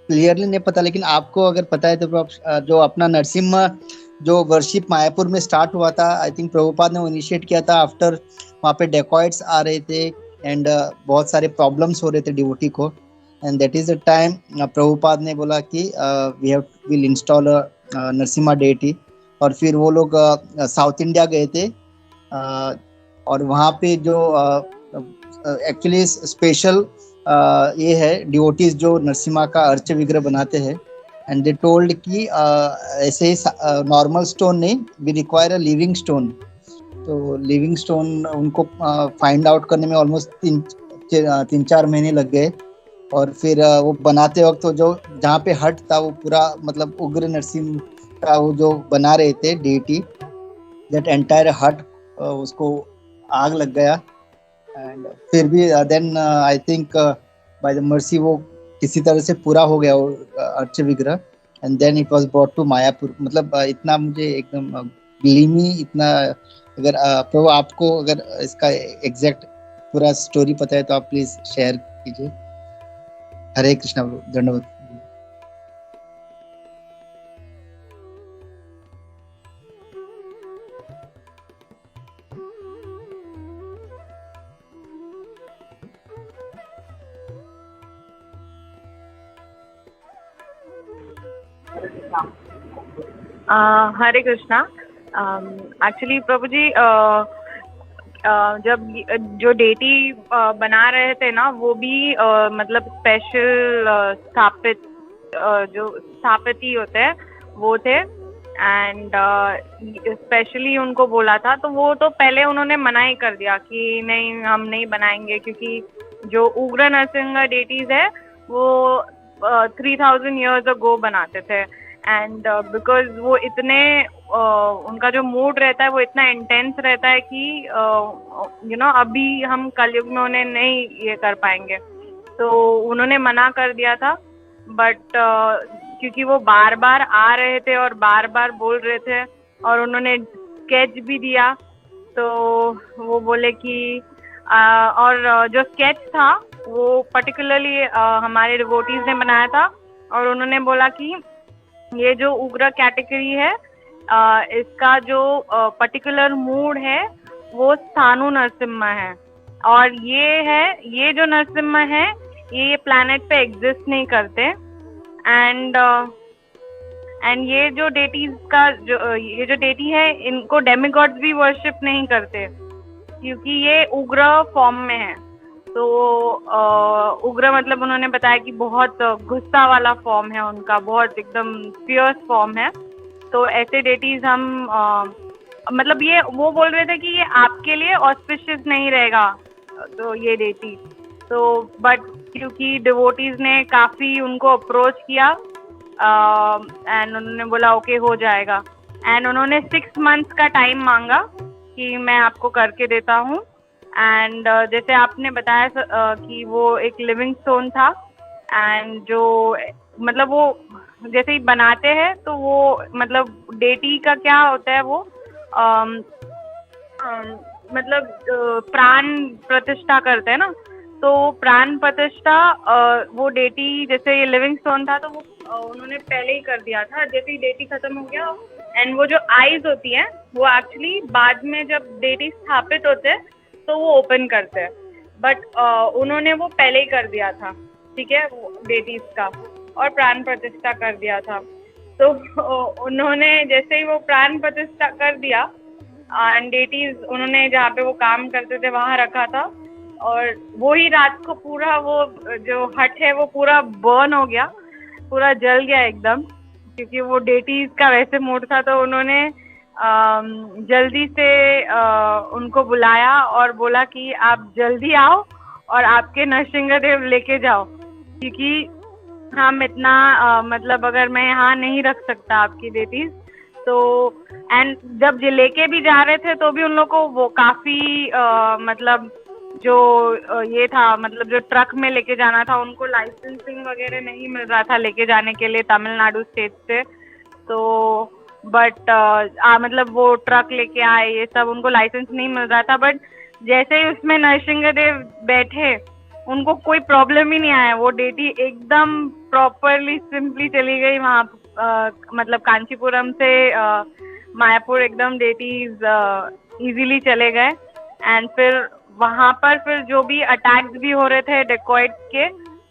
क्लियरली नहीं पता, लेकिन आपको अगर पता है तो आप जो अपना नरसिम्हा जो वर्शिप मायापुर में स्टार्ट हुआ था, आई थिंक प्रभुपाद ने वो इनिशिएट किया था आफ्टर वहाँ पे डेकॉइट्स आ रहे थे एंड बहुत सारे प्रॉब्लम्स हो रहे थे डिवोटी को, and that is the time Prabhupada ने बोला कि we will install Narasimha deity. और फिर वो लोग साउथ इंडिया गए थे और वहाँ पे जो एक्चुअली स्पेशल ये है डिवोटीज जो नरसिम्हा का अर्च विग्रह बनाते हैं, एंड दे टोल्ड कि ऐसे ही नॉर्मल स्टोन नहीं, we require a living stone. तो लिविंग स्टोन उनको फाइंड आउट करने में ऑलमोस्ट 3-4 महीने लग गए। और फिर वो बनाते वक्त तो जो जहाँ पे हट था वो पूरा मतलब उग्र नरसिंह का वो जो बना रहे थे डीटी, दैट एंटायर हट उसको आग लग गया। एंड फिर भी then I think by the mercy वो किसी तरह से पूरा हो गया वो अर्च विग्रह, and then it was brought to Mayapur. मतलब इतना मुझे एकदम ग्लीमी इतना, अगर प्रभु आपको अगर इसका एग्जैक्ट पूरा स्टोरी पता है तो आप प्लीज शेयर कीजिए। हरे कृष्णा, धन्यवाद। हरे कृष्णा। एक्चुअली प्रभु जी जब जो डेटी बना रहे थे ना, वो भी मतलब स्पेशल जो स्थापित होते हैं वो थे, एंड स्पेशली उनको बोला था। तो वो तो पहले उन्होंने मना ही कर दिया कि नहीं, हम नहीं बनाएंगे, क्योंकि जो उग्र नरसिंह डेटीज है वो 3000 years ago बनाते थे, एंड बिकॉज वो इतने उनका जो मूड रहता है वो इतना इंटेंस रहता है कि अभी हम कलयुग में उन्हें नहीं ये कर पाएंगे। तो उन्होंने मना कर दिया था, बट क्योंकि वो बार बार आ रहे थे और बार बार बोल रहे थे और उन्होंने स्केच भी दिया, तो वो बोले कि और जो स्केच था वो पर्टिकुलरली हमारे डिवोटीज ने बनाया था, और उन्होंने बोला कि ये जो उग्र कैटेगरी है इसका जो पर्टिकुलर मूड है वो स्थानु नरसिम्हा है, और ये जो नरसिम्हा है ये प्लैनेट पे एग्जिस्ट नहीं करते, एंड ये जो डेटीज का ये जो डेटी है इनको डेमिगॉड्स भी वर्शिप नहीं करते, क्योंकि ये उग्र फॉर्म में है। तो उग्र मतलब उन्होंने बताया कि बहुत गुस्सा वाला फॉर्म है उनका, बहुत एकदम फियर्स फॉर्म है। तो ऐसे डेटीज हम मतलब ये वो बोल रहे थे कि ये आपके लिए ऑस्पिशियस नहीं रहेगा, तो ये डेटी तो बट क्योंकि डिवोटीज ने काफी उनको अप्रोच किया एंड उन्होंने बोला ओके हो जाएगा, एंड उन्होंने 6 मंथ्स का टाइम मांगा कि मैं आपको करके देता हूँ। एंड जैसे आपने बताया कि वो एक लिविंग स्टोन था, एंड जो मतलब वो जैसे ही बनाते हैं तो वो मतलब डेटी का क्या होता है वो मतलब प्राण प्रतिष्ठा करते हैं ना, तो प्राण प्रतिष्ठा वो डेटी जैसे ये लिविंग स्टोन था तो वो उन्होंने पहले ही कर दिया था। जैसे ही डेटी खत्म हो गया एंड वो जो आईज होती हैं वो एक्चुअली बाद में जब डेटी स्थापित होते हैं तो वो ओपन करते हैं, बट उन्होंने वो पहले ही कर दिया था, ठीक है, डेटीज का, और प्राण प्रतिष्ठा कर दिया था। तो उन्होंने जैसे ही वो प्राण प्रतिष्ठा कर दिया एंड डेटीज उन्होंने जहाँ पे वो काम करते थे वहां रखा था, और वो ही रात को पूरा वो जो हट है वो पूरा बर्न हो गया, पूरा जल गया एकदम, क्योंकि वो डेटीज का वैसे मूड था। तो उन्होंने जल्दी से उनको बुलाया और बोला कि आप जल्दी आओ और आपके नरसिंहदेव लेके जाओ, क्योंकि हम इतना मतलब अगर मैं यहाँ नहीं रख सकता आपकी डेटीज। तो एंड जब लेके भी जा रहे थे तो भी उन लोग को वो काफी मतलब जो ये था, मतलब जो ट्रक में लेके जाना था उनको लाइसेंसिंग वगैरह नहीं मिल रहा था लेके जाने के लिए तमिलनाडु स्टेट से। तो बट मतलब वो ट्रक लेके आए, ये सब उनको लाइसेंस नहीं मिल रहा था, बट जैसे ही उसमें नरसिंहदेव बैठे उनको कोई प्रॉब्लम ही नहीं आया, वो डेटी एकदम प्रॉपरली सिंपली चली गई वहाँ मतलब कांचीपुरम से मायापुर एकदम डेटीज इजीली चले गए। एंड फिर वहाँ पर फिर जो भी अटैक्स भी हो रहे थे डेकॉइट्स के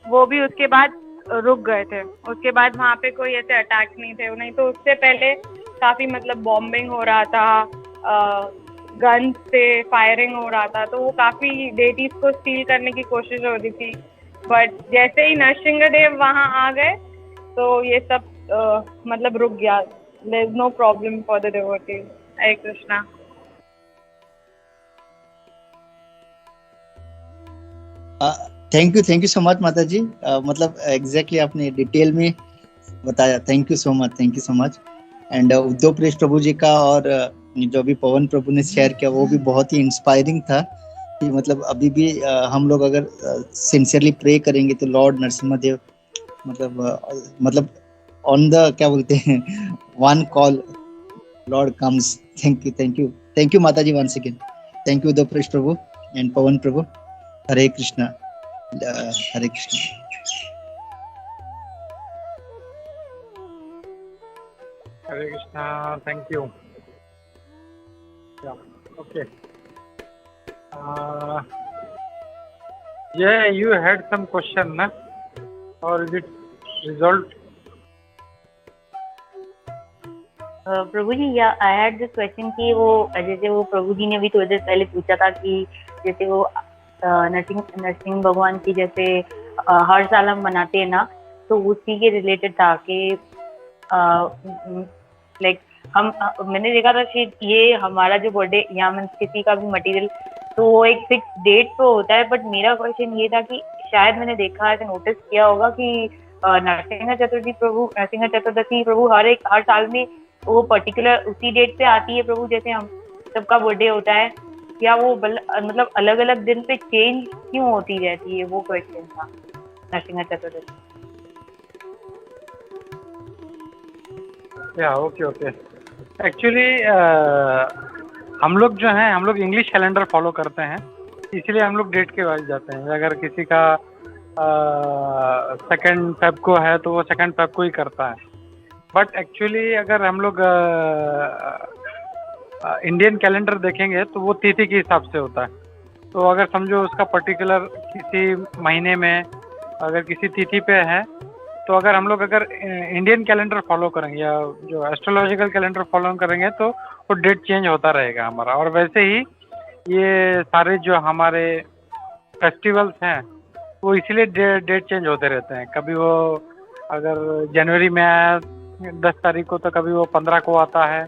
वो भी उसके बाद रुक गए थे, उसके बाद वहाँ पे कोई ऐसे अटैक नहीं थे, नहीं तो उससे पहले काफी मतलब बॉम्बिंग हो रहा था, गन से फायरिंग हो रहा था, तो वो काफी डेटीज को स्टील करने की कोशिश हो रही थी। बट जैसे ही नरसिंहदेव वहाँ आ गए तो ये सब मतलब रुक गया, there is no problem for the devotees. Hare Krishna. Thank you so much माता जी। मतलब एग्जैक्टली आपने डिटेल में बताया, thank you so much. And Uddhav प्रेस प्रभु जी का और जो भी पवन प्रभु ने शेयर किया वो भी बहुत ही इंस्पायरिंग था कि मतलब अभी भी हम लोग अगर सिंसियरली प्रे करेंगे तो लॉर्ड नरसिम्हा मतलब ऑन द क्या बोलते हैं one call lord comes. Thank you माता जी once again. Thank you Uddhav प्रेस प्रभु एंड पवन प्रभु। Hare Krishna. Hare Krishna. Hare Krishna. Thank you. Okay. Yeah, you had some question, na? Or is it resolved? प्रभु जी, या आई हैड दिस क्वेश्चन कि वो जैसे वो प्रभु जी ने भी थोड़ी देर पहले पूछा था कि जैसे वो नरसिंह भगवान की जैसे हर साल हम मनाते हैं ना, तो उसी के रिलेटेड था कि लाइक मैंने देखा था कि ये हमारा जो बर्थडे या मीन्स किसी का भी मटेरियल तो वो एक फिक्स डेट पे होता है, बट मेरा क्वेश्चन ये था कि शायद मैंने देखा है, नोटिस किया होगा कि नरसिंह चतुर्दशी प्रभु हर साल में वो पर्टिकुलर उसी डेट पे आती है प्रभु, जैसे हम सबका बर्थडे होता है, या वो मतलब अलग अलग दिन पे चेंज क्यों होती रहती है, वो क्वेश्चन था नरसिंह चतुर्दशी। या ओके। एक्चुअली हम लोग जो हैं हम लोग इंग्लिश कैलेंडर फॉलो करते हैं, इसलिए हम लोग डेट के वाइज जाते हैं। अगर किसी का 2 फेब को है तो वो 2 फेब को ही करता है, बट एक्चुअली अगर हम लोग इंडियन कैलेंडर देखेंगे तो वो तिथि के हिसाब से होता है। तो अगर समझो उसका पर्टिकुलर किसी महीने में अगर किसी तिथि पे है, तो अगर हम लोग अगर इंडियन कैलेंडर फॉलो करेंगे या जो एस्ट्रोलॉजिकल कैलेंडर फॉलो करेंगे तो वो डेट चेंज होता रहेगा हमारा। और वैसे ही ये सारे जो हमारे फेस्टिवल्स हैं वो इसलिए डेट चेंज होते रहते हैं। कभी वो अगर जनवरी में आया 10 तारीख को तो कभी वो 15 को आता है,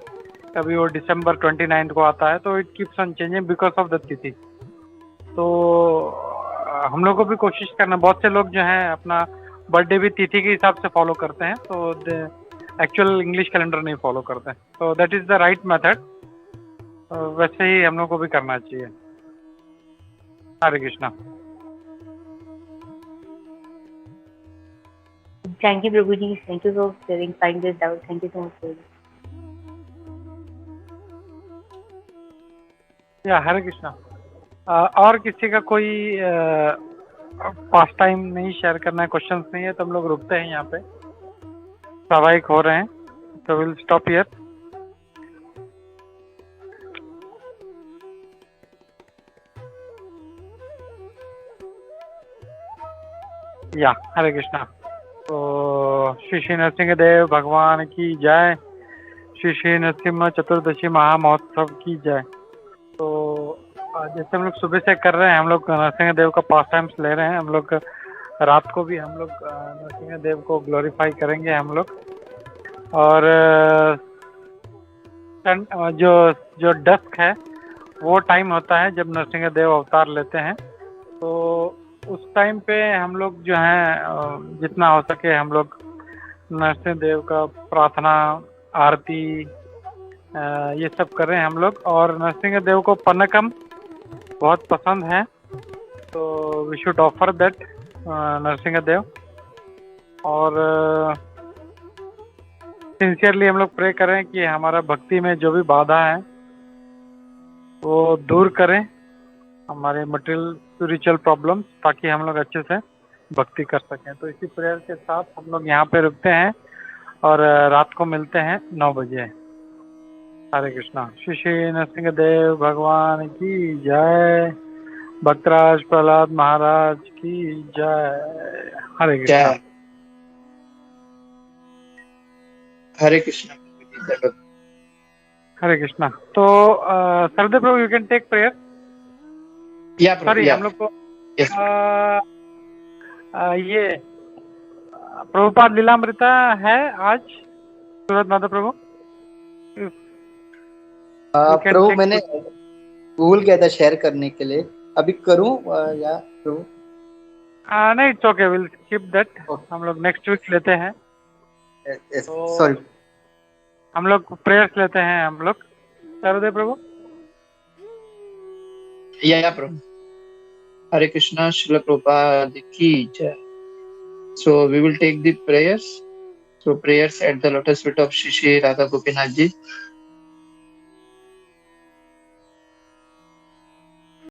कभी वो दिसंबर 29 को आता है, तो it keeps on changing because of the तिथि। तो हम लोग को भी कोशिश करना, बहुत से लोग जो हैं अपना बर्थडे भी तिथि के हिसाब से फॉलो करते हैं, तो एक्चुअल इंग्लिश कैलेंडर नहीं फॉलो करते हैं। तो that is the right method, वैसे ही हम लोग को भी करना चाहिए। हरे कृष्णा। थैंक यू प्रभु जी, thank you for clearing this doubt, thank you so much. Yeah Hare Krishna. और किसी का कोई पास टाइम नहीं शेयर करना है, क्वेश्चंस नहीं है, तो हम लोग रुकते हैं यहाँ पे, स्वाभाविक हो रहे हैं, तो विल स्टॉप हियर। या हरे कृष्णा। तो श्री श्री नरसिंह देव भगवान की जय, श्री श्री नरसिम्हा चतुर्दशी महामहोत्सव की जय। तो जैसे हम लोग सुबह से कर रहे हैं, हम लोग नरसिंह देव का पास टाइम्स ले रहे हैं, हम लोग रात को भी हम लोग नरसिंह देव को ग्लोरीफाई करेंगे हम लोग। और जो डस्क है वो टाइम होता है जब नरसिंह देव अवतार लेते हैं, तो उस टाइम पे हम लोग जो हैं जितना हो सके हम लोग नरसिंह देव का प्रार्थना, आरती, ये सब कर रहे हैं हम लोग। और नरसिंह देव को पन्नकम बहुत पसंद है, तो we should offer that Narasimha Dev. और सिंसियरली हम लोग प्रे करें कि हमारा भक्ति में जो भी बाधा है वो दूर करें, हमारे मटेरियल स्पिरिचुअल प्रॉब्लम्स, ताकि हम लोग अच्छे से भक्ति कर सकें। तो इसी प्रेयर के साथ हम लोग यहाँ पे रुकते हैं और रात को मिलते हैं 9 बजे। हरे कृष्णा। श्री श्री नरसिंह देव भगवान की जय, भक्तराज प्रहलाद महाराज की जय। हरे कृष्णा। हरे कृष्णा। हरे कृष्णा। तो सरदेव प्रभु, you can take prayer. Sorry, हम लोग को ये प्रभुपाद लीलामृता है आज सूरत माधव प्रभु। प्रभु मैंने भूल गया था शेयर करने के लिए, अभी करूं या प्रभु? नहीं, it's okay, will skip that, हम लोग नेक्स्ट वीक लेते हैं। सॉरी, हम लोग प्रेयर्स लेते हैं हम लोग। सरदेव प्रभु। या प्रभु। हरे कृष्णा। श्रील प्रभुपाद की जय। So we will take the prayers. So prayers at the lotus feet of Shri Radha Gopinath Ji.